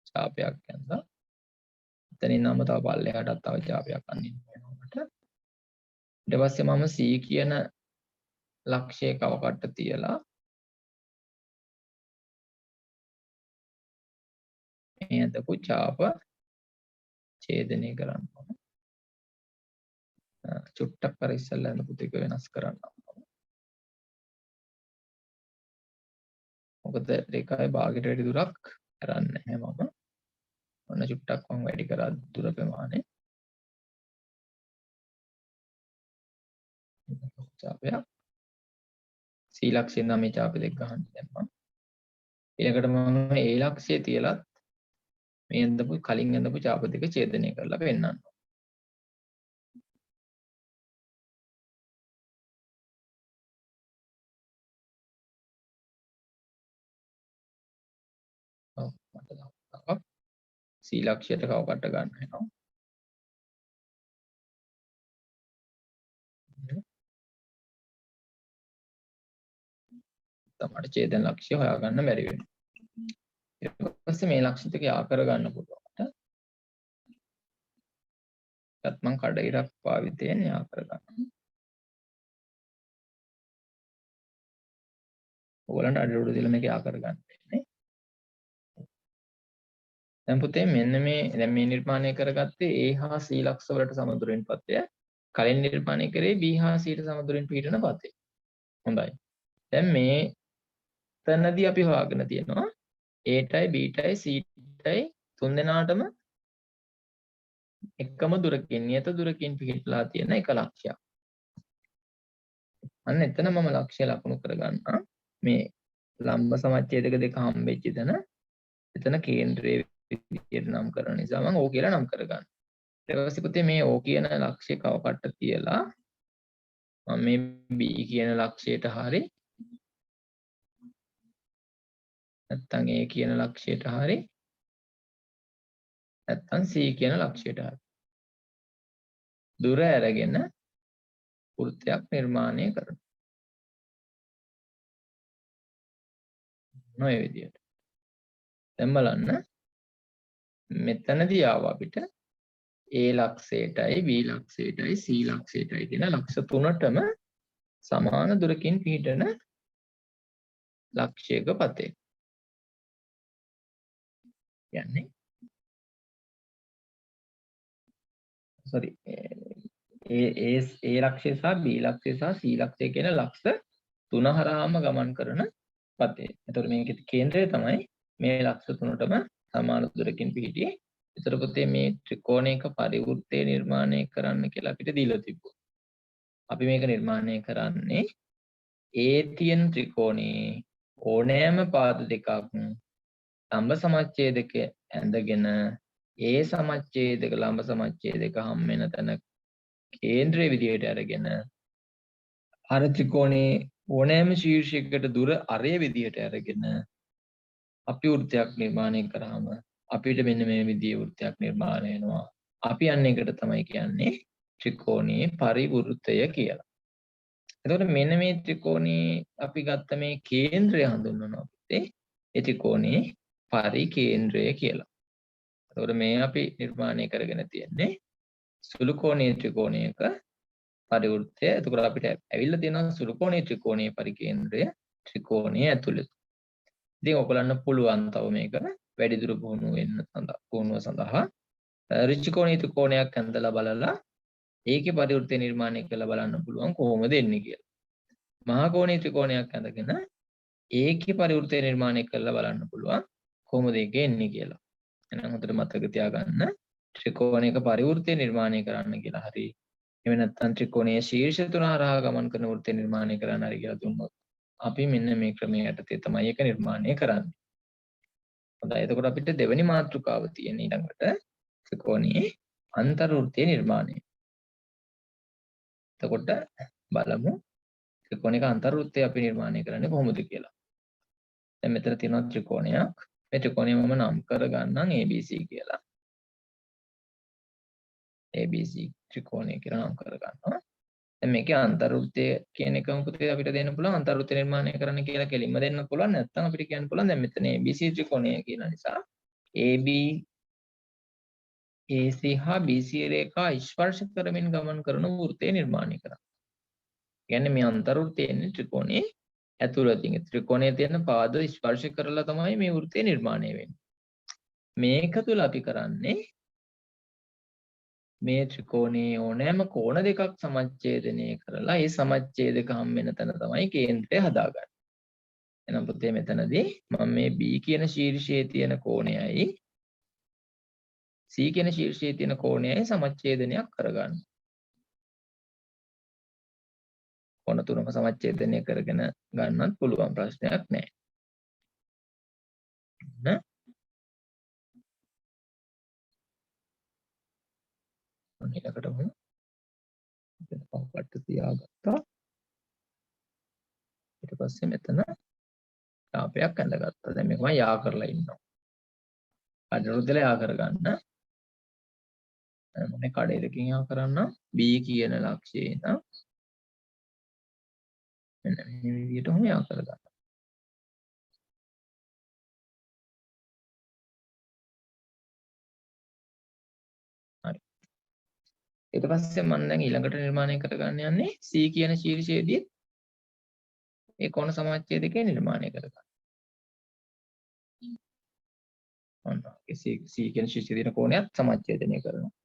ඡාපයක් ගන්නවා. එතනින් නම් තව පල්ලෙහාටත් තව ඡාපයක් අඳින්න වෙනවා මට. ඊට පස්සේ මම C කියන ලක්ෂය කවකට තියලා මේ අදපු ඡාප ඡේදනය කරන්න ඕන. චුට්ටක් කර ඉස්සෙල්ලා යන පුතේක වෙනස් කරන්න. මොකද රේඛාවේ භාගයට වැඩි දුරක් කරන්නේ නැහැ මම. ඔන්න චුට්ටක් මම වැඩි කරා දුර ප්‍රමාණය. ඡාපයක් C ලක්ෂයෙන් නම් මේ ඡාප දෙක ගන්න දැම්මා. ඊළඟට මම A ලක්ෂය තියලත් මේ ඇඳපු කලින් ඇඳපු ඡාප දෙක ඡේදනය කරලා පෙන්නන්න. ඔව් මට තව C ලක්ෂයට කවකට ගන්න වෙනවා. තමයි ඡේදන ලක්ෂ්‍ය හොයාගන්න බැරි වෙනවා. ඊට පස්සේ මේ ලක්ෂ්‍ය ටික යා කරගන්න පුළුවන්. ඒත් මම කඩිරක් පාවිතයෙන් යා කරගන්න. ඔයගලන්ට අඩුවට දීලා මේක යා කරගන්න වෙන්නේ. දැන් පුතේ මෙන්න මේ දැන් මේ නිර්මාණය කරගත්තේ A හා C ලක්ෂ වලට සමදුරින් පතය. කලින් නිර්මාණය කරේ B හා C ට සමදුරින් පිහිටන පතය. හොඳයි. දැන් මේ තැනදී අපි හොයාගෙන තියෙනවා A tie B tie C ටයි තුන් දෙනාටම එකම දුරකින් නියත දුරකින් පිහිටලා තියෙන එක ලක්ෂයක්. අන්න එතන මම ලක්ෂ්‍ය ලකුණු කරගන්නවා. මේ ලම්බ සමච්ඡේදක දෙක හම්බෙච්ච තැන එතන කේන්ද්‍රයේ විදියට නම් කරන නිසා මම O කියලා නම් කරගන්නවා. ඊට පස්සේ පුතේ මේ O කියන ලක්ෂ්‍ය කවකට තියලා මම මේ B කියන ලක්ෂයට හරි නැත්නම් A කියන ලක්ෂයට හරි නැත්නම් C කියන ලක්ෂයට හරි දුර අරගෙන වෘත්තයක් නිර්මාණය කරනවා. නොයේ විදියට. දැන් බලන්න මෙතනදී ආව අපිට A ලක්ෂයටයි B ලක්ෂයටයි C ලක්ෂයටයි කියන ලක්ෂ තුනටම සමාන දුරකින් පිහිටන ලක්ෂයක පතේ. කියන්නේ sorry A ලක්ෂය සහ B ලක්ෂය සහ C ලක්ෂය කියන ලක්ෂ තුන හරහාම ගමන් කරන පතේ. එතකොට මේකේ කේන්ද්‍රය තමයි මේ ලක්ෂ තුනටම සමාන දුරකින් පිහිටියේ විතර පුතේ මේ ත්‍රිකෝණයක පරිවෘත්තය නිර්මාණය කරන්න කියලා අපිට දීලා තිබ්බා. අපි මේක නිර්මාණය කරන්නේ ඒ තියෙන ත්‍රිකෝණයේ ඕනෑම පාද දෙකක් ලම්බ සමච්ඡේදක ඇඳගෙන ඒ සමච්ඡේදක ලම්බ සමච්ඡේදක හම් වෙන තැන කේන්ද්‍රයේ විදියට අරගෙන අර ත්‍රිකෝණේ ඕනෑම ශීර්ෂයකට දුර අරය විදියට අරගෙන අපි වෘත්තයක් නිර්මාණය කරාම අපිට මෙන්න මේ විදිහේ වෘත්තයක් නිර්මාණය වෙනවා. අපි යන්නේ එකට තමයි කියන්නේ ත්‍රිකෝණයේ පරිවෘත්තය කියලා. එතකොට මෙන්න මේ ත්‍රිකෝණයේ අපි ගත්ත මේ කේන්ද්‍රය හඳුන්වනවා අපිට ඒ ත්‍රිකෝණයේ පරිකේන්ද්‍රය කියලා. එතකොට මේ අපි නිර්මාණය කරගෙන තියෙන්නේ සුළු කෝණීය ත්‍රිකෝණයක පරිවෘත්තය. එතකොට අපිට ඇවිල්ලා තියෙනවා සුළු කෝණීය ත්‍රිකෝණයේ පරිකේන්ද්‍රය ත්‍රිකෝණයේ ඇතුළත. ඉතින් ඔයගලන්න පුළුවන් තව මේක වැඩිදුර පුහුණුව සඳහා ඍජු කෝණීය ත්‍රිකෝණයක් ඇඳලා බලලා ඒකේ පරිවෘත්තය නිර්මාණය කරලා බලන්න පුළුවන් කොහොමද එන්නේ කියලා. මහා කෝණීය ත්‍රිකෝණයක් ඇඳගෙන ඒකේ පරිවෘත්තය නිර්මාණය කරලා බලන්න පුළුවන් කොහොමද ඒක එන්නේ කියලා. එහෙනම් හොඳට මතක තියාගන්න ත්‍රිකෝණයක පරිවෘත්තය නිර්මාණය කරන්න කියලා හරි එහෙම නැත්නම් ත්‍රිකෝණයේ ශීර්ෂ තුන හරහා ගමන් කරන වෘත්තය නිර්මාණය කරන්න හරි කියලා දුන්නොත් අපි මෙන්න මේ ක්‍රමයේ යටතේ තමයි ඒක නිර්මාණය කරන්නේ. හොඳයි. එතකොට අපිට දෙවෙනි මාතෘකාව තියෙන ඊළඟට ත්‍රිකෝණයේ අන්තර්වෘත්තය නිර්මාණය. එතකොට බලමු ත්‍රිකෝණයක අන්තර්වෘත්තය අපි නිර්මාණය කරන්නේ කොහොමද කියලා. දැන් මෙතන තියෙනවා ත්‍රිකෝණයක්. මේ ත්‍රිකෝණය මම නම් කරගන්නම් ABC කියලා. ABC ත්‍රිකෝණය කියලා නම් කරගන්නවා. දැන් මේකේ අන්තර්වෘත්තය කියන එක මොකද අපිට දෙන්න පුළුවන් අන්තර්වෘත්තය නිර්මාණය කරන්න කියලා කෙලින්ම දෙන්න පුළුවන්. නැත්නම් අපිට කියන්න පුළුවන් දැන් මෙතන ABC ත්‍රිකෝණය කියන නිසා AB AC හා BC රේඛා ස්පර්ශ කරමින් ගමන් කරන වෘත්තය නිර්මාණය කරනවා. කියන්නේ මේ අන්තර්වෘත්තය එන්නේ ත්‍රිකෝණයේ ඇතුළතින්. ත්‍රිකෝණයේ තියෙන පාද ස්පර්ශ කරලා තමයි මේ වෘත්තය නිර්මාණය වෙන්නේ. මේක තුල අපි කරන්නේ මේ ත්‍රිකෝණයේ ඕනෑම කෝණ දෙකක් සමච්ඡේදනය කරලා ඒ සමච්ඡේදක හම් වෙන තැන තමයි කේන්ද්‍රය හදාගන්නේ. එහෙනම් පුතේ මෙතනදී මම මේ B කියන ශීර්ෂයේ තියෙන කෝණයයි C කියන ශීර්ෂයේ තියෙන කෝණයයි සමච්ඡේදනයක් කරගන්න. කෝණ තුනම සමච්ඡේදනය කරගෙන ගන්නත් පුළුවන් ප්‍රශ්නයක් නැහැ. ඊළඟට මම පහකට තියාගත්තා. ඊට පස්සේ මෙතන තාපයක් ඇඳගත්තා. දැන් මේක මම යා කරලා ඉන්නවා. අදරුදල යා කරගන්න. මම කඩේලකින් යා කරන්න B කියන ලක්ෂයේ ඉඳන් මෙන්න මේ විදිහටම යා කරගන්න. හරි. ඊට පස්සේ මම දැන් ඊළඟට නිර්මාණය කරගන්න යන්නේ C කියන ශීර්ෂයේදී ඒ කෝණ සමච්ඡේදකේ නිර්මාණය කරගන්න. ඔන්න C කියන ශීර්ෂයේ තියෙන කෝණයත් සමච්ඡේදනය කරනවා.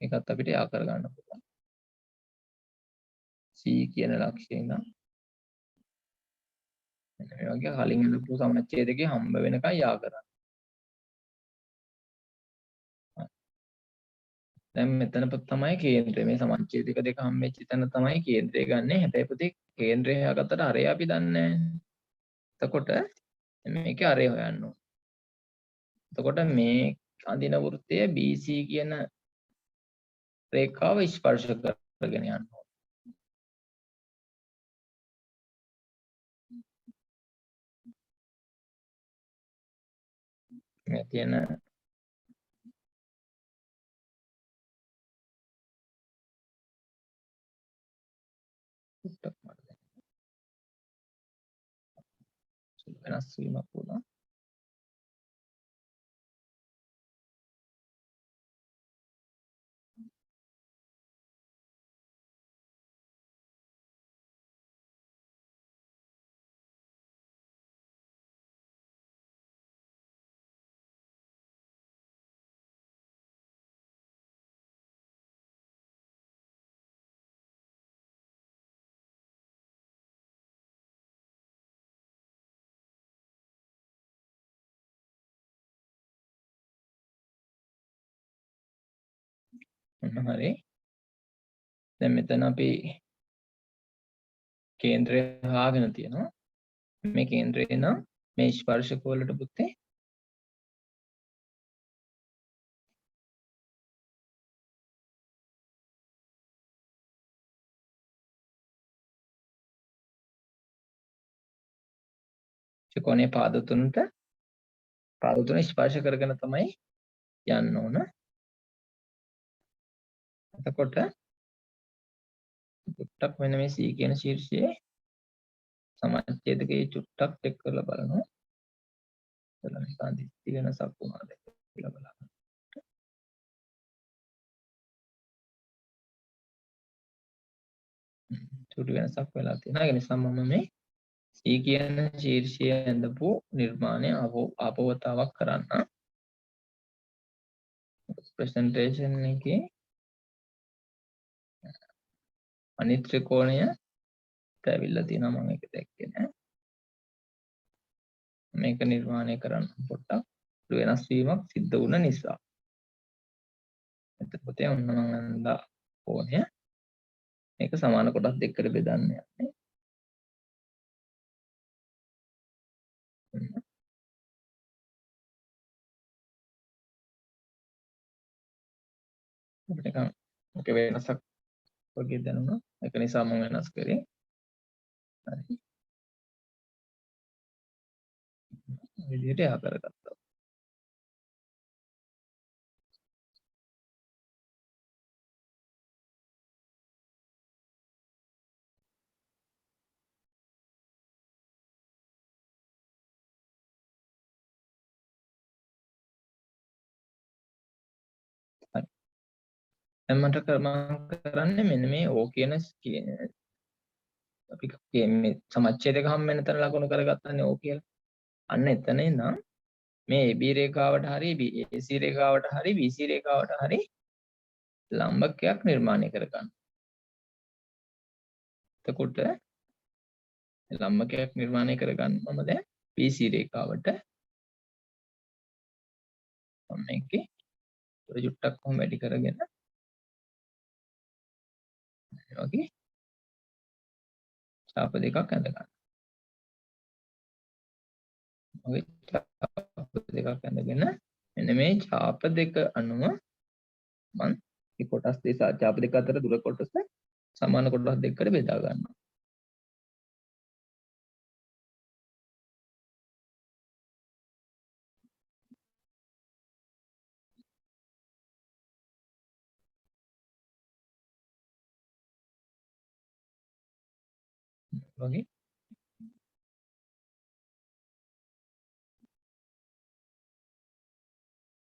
ඒකත් අපිට යා කරගන්න පුළුවන්. C කියන ලක්ෂයෙන් නම් මෙන්න මේ වගේ කලින් හදපු සමච්ඡේදකේ හම්බ වෙනකන් යා කරන්න. දැන් මෙතන තමයි කේන්ද්‍රය. මේ සමච්ඡේදක දෙක හම්බෙච්ච තැන තමයි කේන්ද්‍රය ගන්නෙ. හැබැයි පුතේ කේන්ද්‍රය හොයාගත්තට අරය අපි දන්නේ නැහැ. එතකොට මේකේ අරය හොයන්න ඕන. එතකොට මේ අඳින වෘත්තය BC කියන රේඛාව ස්පර්ශ කරගෙන යන්න ඕන. මේ තියෙන වෙනස් වීමක් වුණා. හරි. දැන් මෙතන අපි කේන්ද්‍රය හොයාගෙන තියෙනවා. මේ කේන්ද්‍රය නම් මේ ස්පර්ශක වලට පුතේ ත්‍රිකෝණයේ පාද තුනට ස්පර්ශ කරගෙන තමයි යන්න ඕන. එතකොට චුට්ටක් මෙන්න මේ C කියන ශීර්ෂයේ සමච්ඡේදකයේ චුට්ටක් චෙක් කරලා බලනවා. එතන නිකන් දිස්ති වෙනසක් වුණාද කියලා බලන්න. චුට්ටු වෙනසක් වෙලා තියෙනවා. ඒ නිසා මම මේ C කියන ශීර්ෂයේ ඇඳපු නිර්මාණය ආපවතාවක් කරන්න. ප්‍රසන්ටේෂන් එකේ අනිත් ත්‍රිකෝණය ඇවිල්ලා තියෙනවා මම ඒක දැක්කේ නෑ. මේක නිර්මාණය කරන්න පොඩ්ඩක් වෙනස් වීමක් සිද්ධ වුණ නිසා. එතකොට ඔන්න මම අඳා කෝණය මේක සමාන කොටස් දෙකකට බෙදන්න යන්නේ. අපිට නිකන් ඔක වෙනසක් වගේ දැනුණා. ඒක නිසා මම වෙනස් කරේ. හරි. විදිහට යා කරගත්තා. දැන් මට කරන්නේ මෙන්න මේ O කියන අපි මේ සමච්ඡේදක හම්බෙන්න තැන ලකුණු කරගත්තනේ O කියලා. අන්න එතන ඉඳන් මේ AB රේඛාවට හරි AC රේඛාවට හරි BC රේඛාවට හරි ලම්බකයක් නිර්මාණය කරගන්න. එතකොට ලම්බකයක් නිර්මාණය කරගන්න මම දැන් BC රේඛාවට මම මේකේ චුට්ටක් කොහොම වැඩි කරගෙන වගේ ඡාප දෙකක් ඇඳ ගන්න. ඔය ඡාප දෙකක් ඇඳගෙන මෙන්න මේ ඡාප දෙක අනුව මම මේ කොටස් දෙක ඡාප දෙක අතර දුර කොටස සමාන කොටස් දෙකකට බෙදා ගන්නවා. වගේ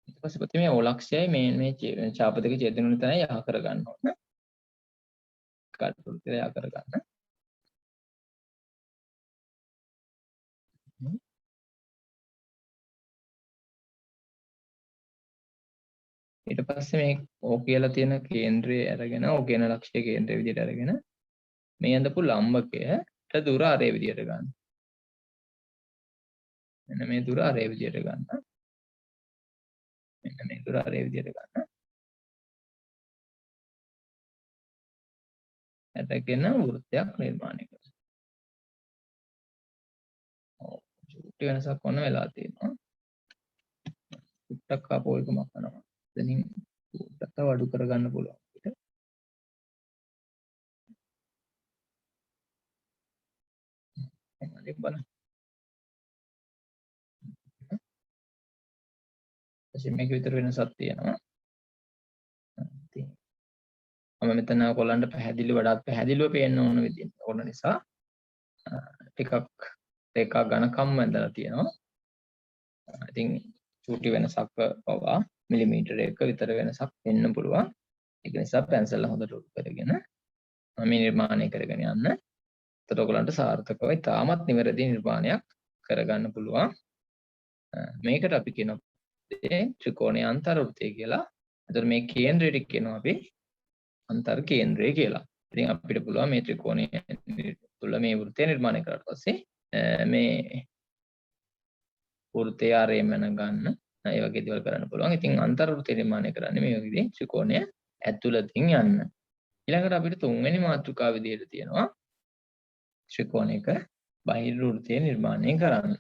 ඊට පස්සේ පුතේ මේ ඕලක්ෂයයි මේ ඡාප දෙක ඡේදන වල තැන යහ කර ගන්න ඕන. කටුල් කියලා යහ කර ගන්න. ඊට පස්සේ මේ O කියලා තියෙන කේන්ද්‍රය අරගෙන O කියන ලක්ෂ්‍ය කේන්ද්‍රය විදිහට අරගෙන මේ අඳපු ලම්බකයට දුර අරේ විදිහට ගන්න. මෙන්න මේ දුර අරේ විදිහට ගන්න. මෙන්න මේ දුර අරේ විදිහට ගන්න. අරගෙන වෘත්තයක් නිර්මාණය කරනවා. ඔව් චුට්ටි වෙනසක් වුණ වෙලා තියෙනවා. චුට්ටක් ආපෝ එකමක් කරනවා. එතනින් චුට්ටක් තව අඩු කරගන්න පුළුවන්. ඒක බලන්න. මේක විතර වෙනසක් තියෙනවා. ඉතින් මම මෙතන ඔයගොල්ලන්ට වඩාත් පැහැදිලිව පේන්න ඕන නිසා ටිකක් රේඛා ඝනකම් ඇඳලා තියෙනවා. ඉතින් චූටි වෙනසක් පවා මිලිමීටර 1 විතර වෙනසක් වෙන්න පුළුවන්. ඒක නිසා පැන්සල් හොඳට උඩු කරගෙන මම නිර්මාණය කරගෙන යන්න. එතකොට ඔයගොල්ලන්ට සාර්ථකව ඉතාමත් නිවැරදි නිර්මාණයක් කරගන්න පුළුවන්. මේකට අපි කියනවා ත්‍රිකෝණයේ අන්තර්වෘත්තය කියලා. එතකොට මේ කේන්ද්‍රයට කියනවා අපි අන්තර් කේන්ද්‍රය කියලා. ඉතින් අපිට පුළුවන් මේ ත්‍රිකෝණය තුල මේ වෘත්තය නිර්මාණය කරලා පස්සේ මේ වෘත්තය ආරයෙන් ගන්න ඒ වගේ දේවල් කරන්න පුළුවන්. ඉතින් අන්තර්වෘත්තය නිර්මාණය කරන්නේ මේ විදිහේ ත්‍රිකෝණය ඇතුළතින් යන්න. ඊළඟට අපිට තුන්වෙනි මාතෘකාව විදිහට තියෙනවා ත්‍රිකෝණයක බහිර්වෘත්තය නිර්මාණය කරන්න.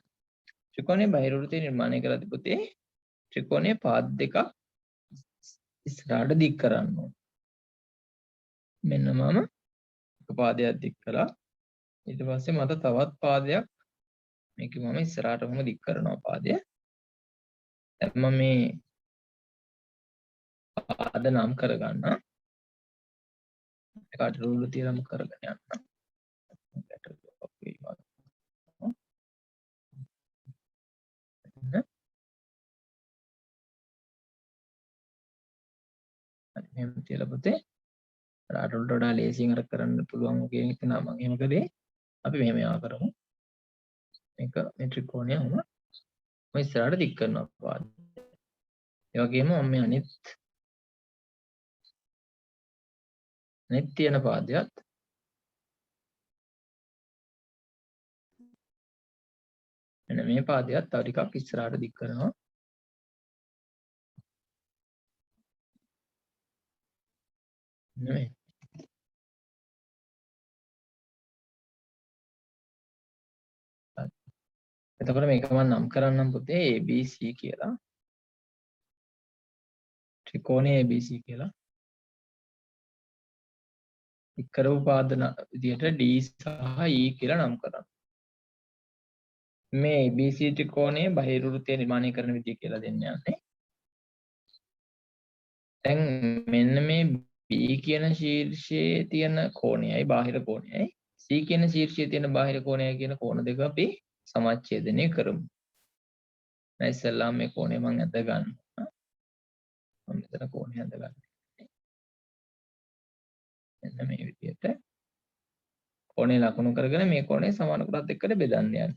ත්‍රිකෝණයේ බහිර්වෘත්තය නිර්මාණය කරද්දී පුතේ ත්‍රිකෝණයේ පාද දෙකක් ඉස්සරහට දික් කරන්න ඕන. මෙන්න මම එක පාදයක් දික් කළා. ඊට පස්සේ මට තවත් පාදයක් මේක මම ඉස්සරහටම දික් කරනවා පාදය. දැන් මම මේ පාද නම් කරගන්න. ඒකට රූල තියලාම කරගෙන යන්න. මෙහෙම තියලා පුතේ රාටවලට වඩා ලේසියෙන් අර කරන්න පුළුවන් කියන එක නම් මම එහෙම කළේ. අපි මෙහෙම යා කරමු. මේක මේ ත්‍රිකෝණයම මම ඉස්සරහට දික් කරනවා පාද. ඒ වගේම මම මේ අනිත් තියෙන පාදයක් මෙන්න මේ පාදයක් තව ටිකක් ඉස්සරහට දික් කරනවා. නෙමෙයි. එතකොට මේක මම නම් කරන්නම් පුතේ ABC කියලා. ත්‍රිකෝණය ABC කියලා. දික් කරපු පාද විදියට D සහ E කියලා නම් කරන්න. මේ ABC ත්‍රිකෝණයේ බහිර්වෘත්තය නිර්මාණය කරන විදිය කියලා දෙන්න යන්නේ. දැන් මෙන්න මේ B කියන ශීර්ෂයේ තියෙන කෝණයයි බාහිර කෝණයයි C කියන ශීර්ෂයේ තියෙන බාහිර කෝණයයි කියන කෝණ දෙක අපි සමච්ඡේදනය කරමු. දැන් ඉස්සෙල්ලාම මේ කෝණය මම ඇඳ ගන්නවා. මම මෙතන කෝණය ඇඳ ගන්නවා. මෙන්න මේ විදියට කෝණය ලකුණු කරගෙන මේ කෝණය සමාන කොටස් දෙකකට බෙදන්න යන්නේ.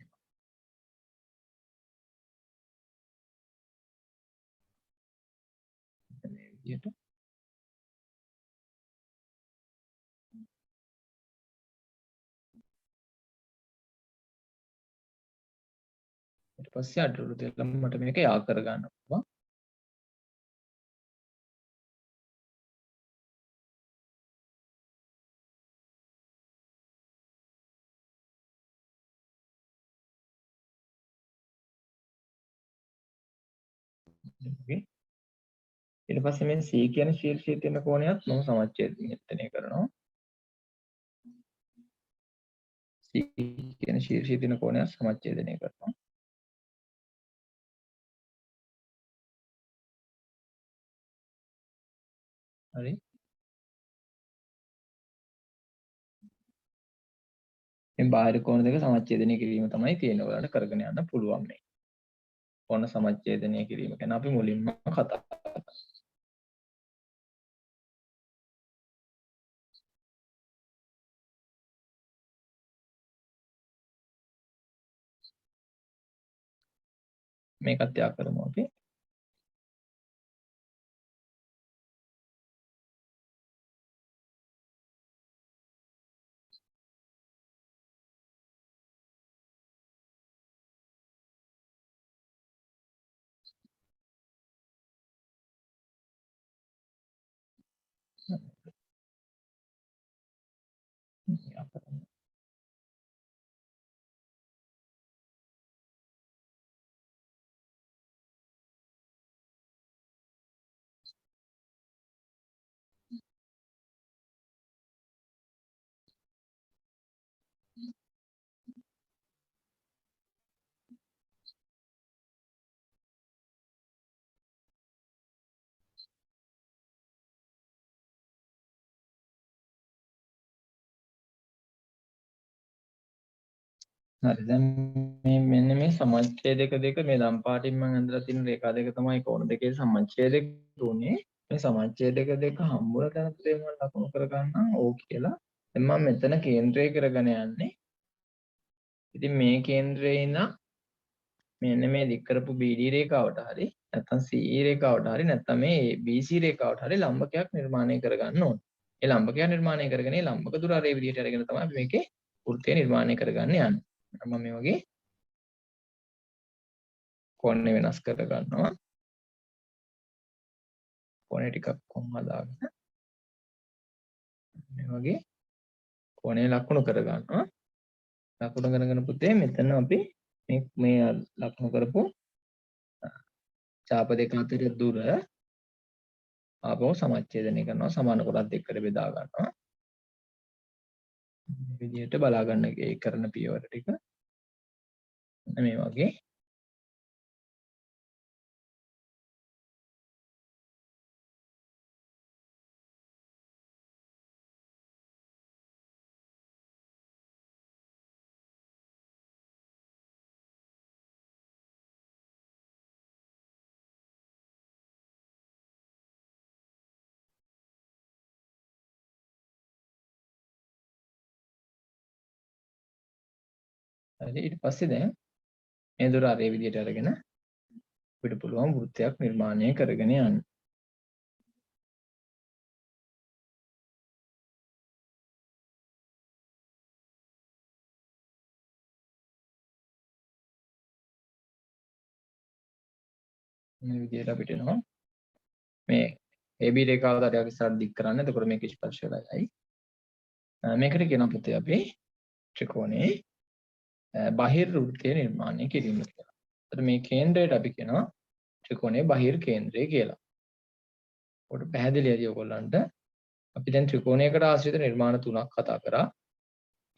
මේ විදියට ඊට පස්සේ අඩුරු දෙලා මට මේක යා කර ගන්න පුළුවන්. ඊට පස්සේ මේ C කියන ශීර්ෂයේ තියෙන කෝණයත් මම සමච්ඡේදනය කරනවා. C කියන ශීර්ෂයේ තියෙන කෝණයත් සමච්ඡේදනය කරනවා. හරි. මේ බාහිර කෝණ දෙක සමච්ඡේදනය කිරීම තමයි තියෙන ඔයාලට කරගෙන යන්න පුළුවන් මේ. කෝණ සමච්ඡේදනය කිරීම ගැන අපි මුලින්ම කතා කරා. මේකත් යා කරමු අපි. යා කරමු. හරි දැන් මේ මෙන්න මේ සමච්ඡේදක දෙක මේ ලම් පාටින් මම අඳලා තියෙන රේඛා දෙක තමයි කෝණ දෙකේ සමච්ඡේදක උනේ. මේ සමච්ඡේදක දෙක හම්බුන තැන පුතේ මම ලකුණු කර ගන්නම් O කියලා. දැන් මම මෙතන කේන්ද්‍රය කරගෙන යන්නේ. ඉතින් මේ කේන්ද්‍රයේ ඉඳන් මෙන්න මේ දික් කරපු BD රේඛාවට හරි නැත්නම් CE රේඛාවට හරි නැත්නම් මේ BC රේඛාවට හරි ලම්බකයක් නිර්මාණය කරගන්න ඕනේ. ඒ ලම්බකයක් නිර්මාණය කරගෙන ඒ ලම්බක දුර අරේ විදිහට අරගෙන තමයි අපි මේකේ වෘත්තය නිර්මාණය කරගන්න යන්නේ. මම මේ වගේ කෝණය වෙනස් කර ගන්නවා. කෝණය ටිකක් කොම් හදාගෙන මේ වගේ කෝණය ලකුණු කර ගන්නවා. ලකුණු කරගෙන පුතේ මෙතන අපි මේ ලකුණු කරපු චාප දෙක අතර දුර ආපහු සමච්ඡේදනය කරනවා, සමාන කොටස් දෙකකට බෙදා ගන්නවා. මේ විදිහට බලා ගන්න ඒ කරන පියවර ටික මේ වගේ හරි. ඊට පස්සේ දැන් මේ දොර අර ඒ විදිහට අරගෙන අපිට පුළුවන් වෘත්තයක් නිර්මාණය කරගෙන යන්න. මේ විදිහට අපිට එනවා මේ AB රේඛාව දාට ඉස්සරහට දික් කරන්න. එතකොට මේක ස්පර්ශ වෙලායි. මේකට කියනවා පුතේ අපි ත්‍රිකෝණේ බාහිර වෘත්තය නිර්මාණය කිරීම කියලා. එතකොට මේ කේන්ද්‍රයට අපි කියනවා ත්‍රිකෝණයේ බාහිර කේන්ද්‍රය කියලා. ඔකට පැහැදිලියද ඔයගොල්ලන්ට? අපි දැන් ත්‍රිකෝණයකට ආශ්‍රිත නිර්මාණ තුනක් කතා කරා.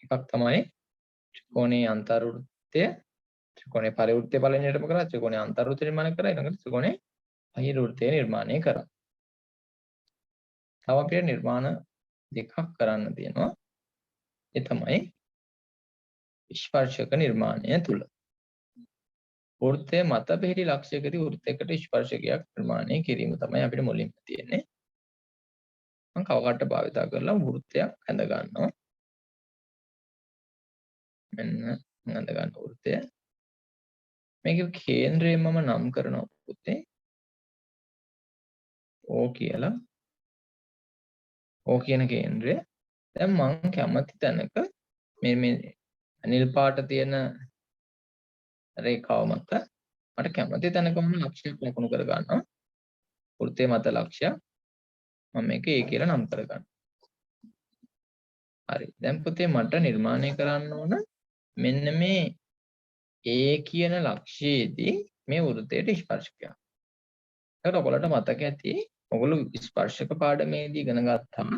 එකක් තමයි ත්‍රිකෝණයේ අන්තර්වෘත්තය, ත්‍රිකෝණයේ පරිවෘත්තය පළවෙනියටම කරා, ත්‍රිකෝණයේ අන්තර්වෘත්තය නිර්මාණය කරා, ඊළඟට ත්‍රිකෝණයේ බාහිර වෘත්තය නිර්මාණය කරා. තව අපිට නිර්මාණ දෙකක් කරන්න තියෙනවා. ඒ තමයි ස්පර්ශක නිර්මාණය තුල. වෘත්තය මත පිහිටි ලක්ෂයකදී වෘත්තයකට ස්පර්ශකයක් නිර්මාණය කිරීම තමයි අපිට මුලින්ම තියෙන්නේ. මම කවකට භාවිතා කරලා වෘත්තයක් ඇඳ ගන්නවා. මෙන්න ඇඳ ගන්න වෘත්තය. මේකේ කේන්ද්‍රය මම නම් කරනවා පුතේ O කියලා. O කියන කේන්ද්‍රය. දැන් මම කැමති තැනක මේ අනිල් පාට තියෙන රේඛාව මත මට කැමති තැනක මම ලක්ෂයක් ලකුණු කර ගන්නවා. වෘත්තය මත ලක්ෂයක්. මම මේක A කියලා නම් කර ගන්නවා. හරි. දැන් පුතේ මට නිර්මාණය කරන්න ඕන මෙන්න මේ A කියන ලක්ෂයේදී මේ වෘත්තයට ස්පර්ශකයක්. ඒකට ඔයගොල්ලන්ට මතක ඇති ඔයගොල්ලෝ ස්පර්ශක පාඩමේදී ඉගෙන ගත්තා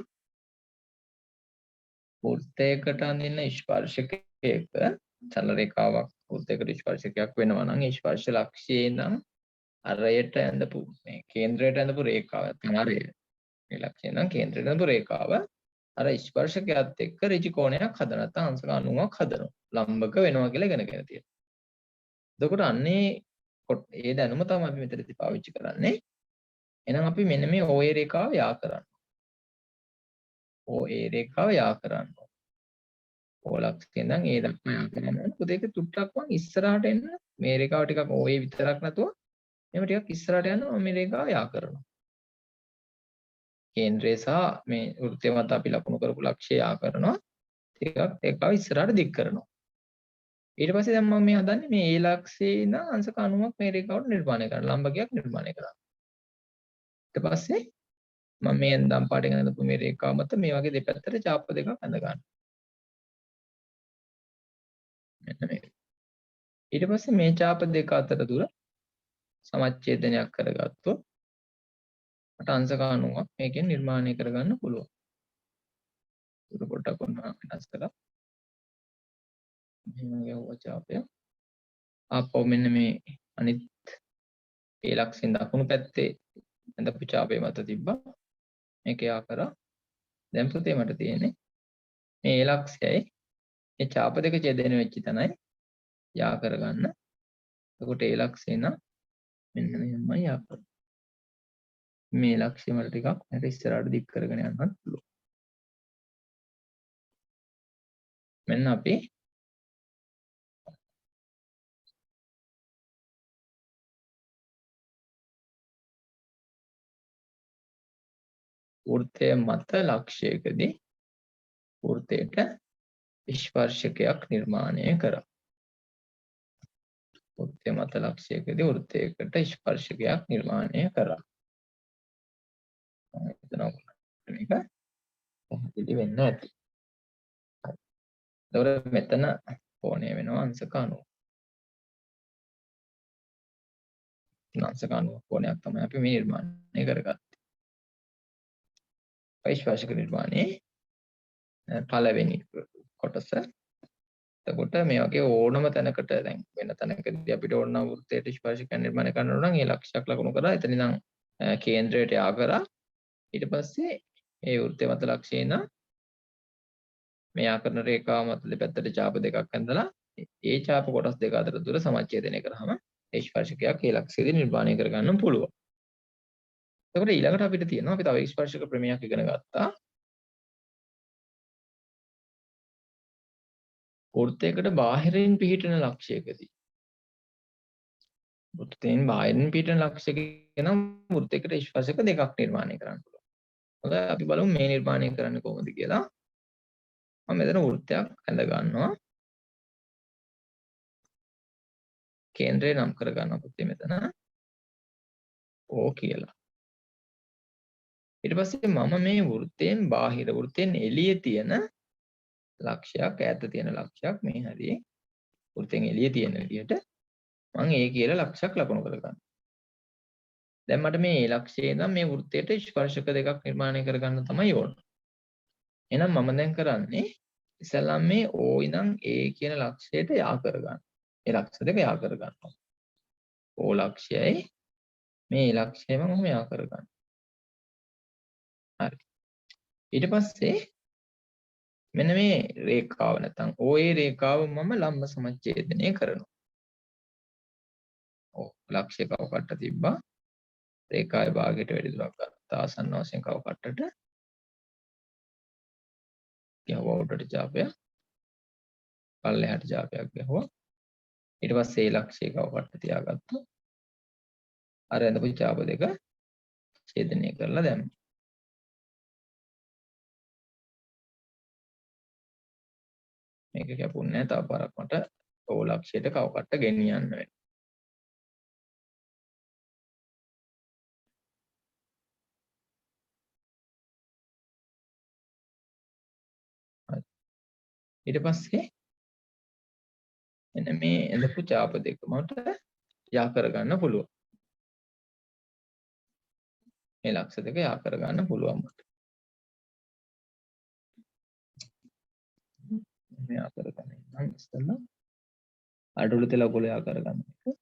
වෘත්තයකට අඳින ස්පර්ශකයක සරල රේඛාවක් වෘත්තයකට ස්පර්ශකයක් වෙනවා නම් ඒ ස්පර්ශ ලක්ෂයේ නම් අරයට ඇඳපු මේ කේන්ද්‍රයට ඇඳපු රේඛාව තමයි මේ ලක්ෂය නම් කේන්ද්‍රයට ඇඳපු රේඛාව අර ස්පර්ශකයත් එක්ක ඍජු කෝණයක් හදන නැත්නම් අංශක 90ක් හදනවා. ලම්බක වෙනවා කියලා ඉගෙනගෙන තියෙනවා. එතකොට අන්නේ ඒ දැනුම තමයි අපි මෙතනදී පාවිච්චි කරන්නේ. එහෙනම් අපි මෙන්න මේ OA රේඛාව යා කරන්න. OA රේඛාව යා කරන්න. O ලක්ෂයෙන් නම් ඒ දක්වා යා කරන්න. පුතේ ඒක තුට්ටක් වන් ඉස්සරහට එන්න මේ රේඛාව ටිකක් OA විතරක් නැතුව එහෙම ටිකක් ඉස්සරහට යනවා මේ රේඛාව යා කරනවා. කේන්ද්‍රය සහ මේ වෘත්තය මත අපි ලකුණු කරපු ලක්ෂ්‍ය යා කරනවා. ටිකක් රේඛාව ඉස්සරහට දික් කරනවා. ඊට පස්සේ දැන් මම මේ හදන්නේ මේ A ලක්ෂයේ ඉඳන් අංශක 90ක් මේ රේඛාවට නිර්මාණය කරන්න. ලම්බකයක් නිර්මාණය කරන්න. ඊට පස්සේ මම මේ දම් පාටෙන් අඳපු මේ රේඛාව මත මේ වගේ දෙපැත්තට චාප දෙකක් අඳ ගන්නවා. මෙන්න මේක. ඊට පස්සේ මේ චාප දෙක අතර දුර සමච්ඡේදනයක් කරගත්තොත් මට අංශක 90ක් මේකෙන් නිර්මාණය කරගන්න පුළුවන්. ඒක පොඩ්ඩක් ඔන්න වෙනස් කරලා මෙහෙම යවුවා චාපය. ආපහු මෙන්න මේ අනිත් ඒ ලක්ෂෙන් දකුණු පැත්තේ අඳපු චාපය මත තිබ්බා. මේක යා කරා. දැන් පුතේ මට තියෙන්නේ මේ ඒ ලක්ෂයයි මේ චාප දෙක ඡේදනය වෙච්ච තැනයි යා කරගන්න. එතකොට ඒ ලක්ෂේ නම් මෙන්න මෙහෙමයි යා කරන්නේ. මේ ලක්ෂ්‍ය මට ටිකක් මට ඉස්සරහට දික් කරගෙන යන්නත් පුළුවන්. මෙන්න අපි වෘත්තය මත ලක්ෂයකදී වෘත්තයට ස්පර්ශකයක් නිර්මාණය කරා. වෘත්තය මත ලක්ෂයකදී වෘත්තයකට ස්පර්ශකයක් නිර්මාණය කරා. මේක පැහැදිලි වෙන්න ඇති. හරි. එතකොට මෙතන කෝණය වෙනවා අංශක 90. අංශක 90 කෝණයක් තමයි අපි මේ නිර්මාණය කරගත්තේ. පෛස්පාශික නිර්මාණයේ පළවෙනි කොටස. එතකොට මේ වගේ ඕනම තැනකට දැන් වෙන තැනකදී අපිට ඕන නම් වෘත්තයට ස්පර්ශකයන් නිර්මාණය කරන්න ඕන නම් ඒ ලක්ෂයක් ලකුණු කරලා එතන ඉඳන් කේන්ද්‍රයට යා කරා ඊට පස්සේ ඒ වෘත්තය මත ලක්ෂය ඉඳන් මේ ආකරන රේඛාව මත දෙපැත්තට ඡාප දෙකක් ඇඳලා ඒ ඡාප කොටස් දෙක අතර දුර සමච්ඡේදනය කරාම ඒ ස්පර්ශකයක් ඒ ලක්ෂයේදී නිර්මාණය කරගන්න පුළුවන්. එතකොට ඊළඟට අපිට තියෙනවා අපි තව ස්පර්ශක ප්‍රමේයක් ඉගෙන ගත්තා. වෘත්තයකට බාහිරින් පිහිටන ලක්ෂයකදී වෘත්තයෙන් බාහිරින් පිහිටන ලක්ෂයක නම් වෘත්තයකට ස්පර්ශක දෙකක් නිර්මාණය කරන්න පුළුවන්. හොඳයි අපි බලමු මේ නිර්මාණය කරන්නේ කොහොමද කියලා. මම මෙතන වෘත්තයක් ඇඳ ගන්නවා. කේන්ද්‍රය නම් කර ගන්නවා පුතේ මෙතන O කියලා. ඊට පස්සේ මම මේ වෘත්තයෙන් බාහිර වෘත්තයෙන් එළියේ තියෙන ලක්ෂයක් ඈත තියෙන ලක්ෂයක් මේ හරියේ වෘත්තයෙන් එළියේ තියෙන විදිහට මම A කියලා ලක්ෂයක් ලකුණු කර ගන්නවා. දැන් මට මේ A ලක්ෂයේ ඉඳන් මේ වෘත්තයට ස්පර්ශක දෙකක් නිර්මාණය කර ගන්න තමයි ඕන. එහෙනම් මම දැන් කරන්නේ ඉස්සෙල්ලාම මේ O ඉඳන් A කියන ලක්ෂයට යා කර ගන්න. ඒ ලක්ෂ දෙක යා කර ගන්නවා. O ලක්ෂයයි මේ ලක්ෂයම මම යා කර ගන්නවා. හරි. ඊට පස්සේ මෙන්න මේ රේඛාව නැත්නම් OA රේඛාව මම ලම්බ සමච්ඡේදනය කරනවා. ඔව් ලක්ෂ්‍ය කව කට්ට තිබ්බා. රේඛාවේ භාගයට වැඩි දුරක් ගත්තා. ආසන්න වශයෙන් කව කට්ටට ගහුවා උඩට ඡාපය. පල්ලෙහාට ඡාපයක් ගහුවා. ඊට පස්සේ ඒ ලක්ෂ්‍ය කව කට්ට තියාගත්තා. අර ඇඳපු ඡාප දෙක ඡේදනය කරලා දැම්මා. මේක කැපුන්නේ නැහැ. තව පාරක් මට O ලක්ෂයට කව කට්ට ගෙනියන්න වෙනවා. ඊට පස්සේ එන්න මේ ඇඳපු ඡාප දෙක මට යා කරගන්න පුළුවන්. මේ ලක්ෂ දෙක යා කරගන්න පුළුවන් මට. මේ යා කරගන්න නම් ඉස්සෙල්ලා අඩුල තල ඔගොල්ලෝ යා කරගන්න එක.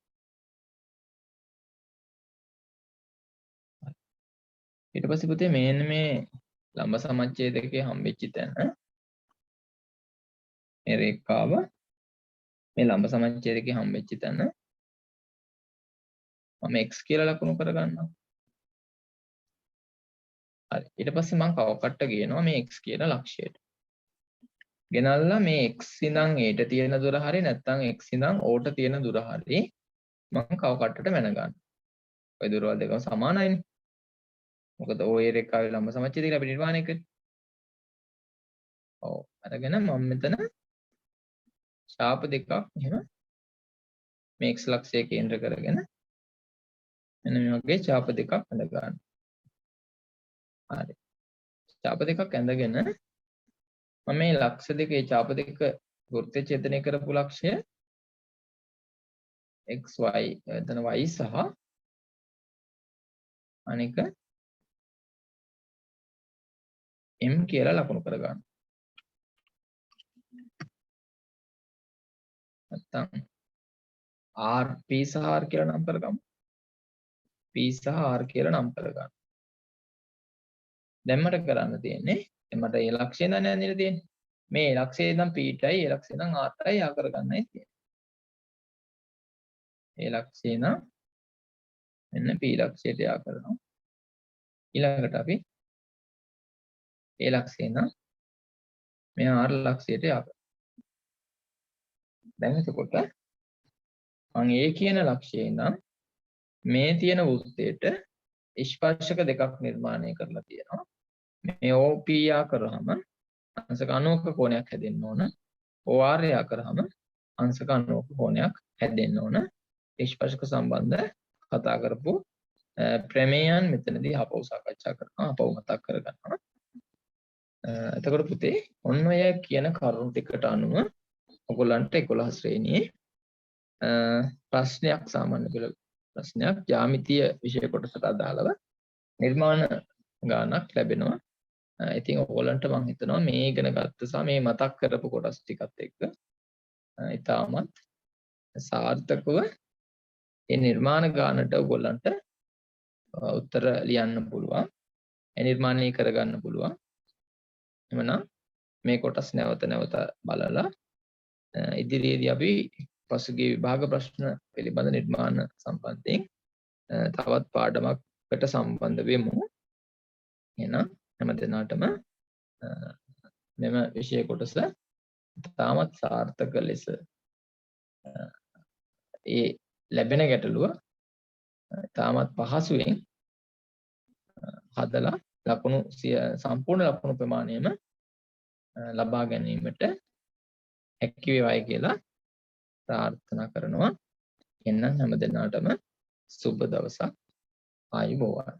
ඊට පස්සේ පුතේ මෙන්න මේ ලම්බ සමච්ඡේදකයේ හම්බෙච්ච තැන මේ රේඛාව මේ ලම්බ සමච්ඡේදකයේ හම්බෙච්ච තැන මම x කියලා ලකුණු කරගන්නවා. හරි. ඊට පස්සේ මම කව කට්ට ගේනවා මේ x කියන ලක්ෂයට. ගෙනල්ලා මේ x ඉඳන් a ට තියෙන දුර හරි නැත්නම් x ඉඳන් o ට තියෙන දුර හරි මම කව කට්ටට මැන ගන්නවා. ඔය දුරවල් දෙකම සමානයිනේ. මොකද ඔය රේඛාවේ ලම්බ සමච්ඡේදය අපි නිර්මාණය කරේ. ඔව්. අරගෙන මම මෙතන ඡාප දෙකක් එහෙම මේ x ලක්ෂය කේන්ද්‍ර කරගෙන මෙන්න මේ වගේ ඡාප දෙකක් ඇඳ ගන්න. හරි. ඡාප දෙකක් ඇඳගෙන මම මේ ලක්ෂ දෙකේ ඡාප දෙක වෘත්තය ඡේදනය කරපු ලක්ෂය xy එතන y සහ අනික m කියලා ලකුණු කර ගන්න. නැත්තම් r p සහ r කියලා නම් කරගමු. p සහ r කියලා නම් කරගන්න. දැන් මට කරන්න තියෙන්නේ මට ඒ ලක්ෂය දන්න යන්න තියෙන්නේ. මේ ලක්ෂය ඉඳන් p ටයි ඒ ලක්ෂය ඉඳන් r ටයි යා කරගන්නයි තියෙන්නේ. ඒ ලක්ෂය නම් මෙන්න p ලක්ෂයට යා කරනවා. ඊළඟට අපි ඒ ලක්ෂය නම් මේ r ලක්ෂයට යා කරනවා. දැන් එතකොට මම A කියන ලක්ෂයේ ඉඳන් මේ තියෙන වෘත්තයට ස්පර්ශක දෙකක් නිර්මාණය කරලා තියෙනවා. මේ OP යා කරාම අංශක 90ක කෝණයක් හැදෙන්න ඕන. OR යා කරාම අංශක 90ක කෝණයක් හැදෙන්න ඕන. ස්පර්ශක සම්බන්ධ කතා කරපු ප්‍රමේයන් මෙතනදී අපව සාකච්ඡා කරනවා. අපව මතක් කරගන්නවා. එතකොට පුතේ ඔන්න ඔය කියන කරුණු ටිකට අනුව ඔයගොල්ලන්ට 11 ශ්‍රේණියේ ප්‍රශ්නයක් සාමාන්‍ය පෙළ ප්‍රශ්නයක් ජ්‍යාමිතීය විෂය කොටසට අදාළව නිර්මාණ ගානක් ලැබෙනවා. ඉතින් ඔයගොල්ලන්ට මම හිතනවා මේ ඉගෙන ගත්ත සහ මේ මතක් කරපු කොටස් ටිකත් එක්ක ඉතාමත් සාර්ථකව මේ නිර්මාණ ගානට ඔයගොල්ලන්ට උත්තර ලියන්න පුළුවන්. ඒ නිර්මාණය කරගන්න පුළුවන්. එමනම් මේ කොටස් නැවත නැවත බලලා ඉදිරියේදී අපි පසුගිය විභාග ප්‍රශ්න පිළිබඳ නිර්මාණ සම්බන්ධයෙන් තවත් පාඩමකට සම්බන්ධ වෙමු. එහෙනම් හැම දිනකටම මෙම විෂය කොටස තාමත් සාර්ථක ලෙස ඒ ලැබෙන ගැටලුව තාමත් පහසුවෙන් හදලා ලකුණු සම්පූර්ණ ලකුණු ප්‍රමාණයම ලබා ගැනීමට හැකි වේවායි කියලා ප්‍රාර්ථනා කරනවා. එන්නම් හැම දිනකටම සුබ දවසක් ආයුබෝවන්.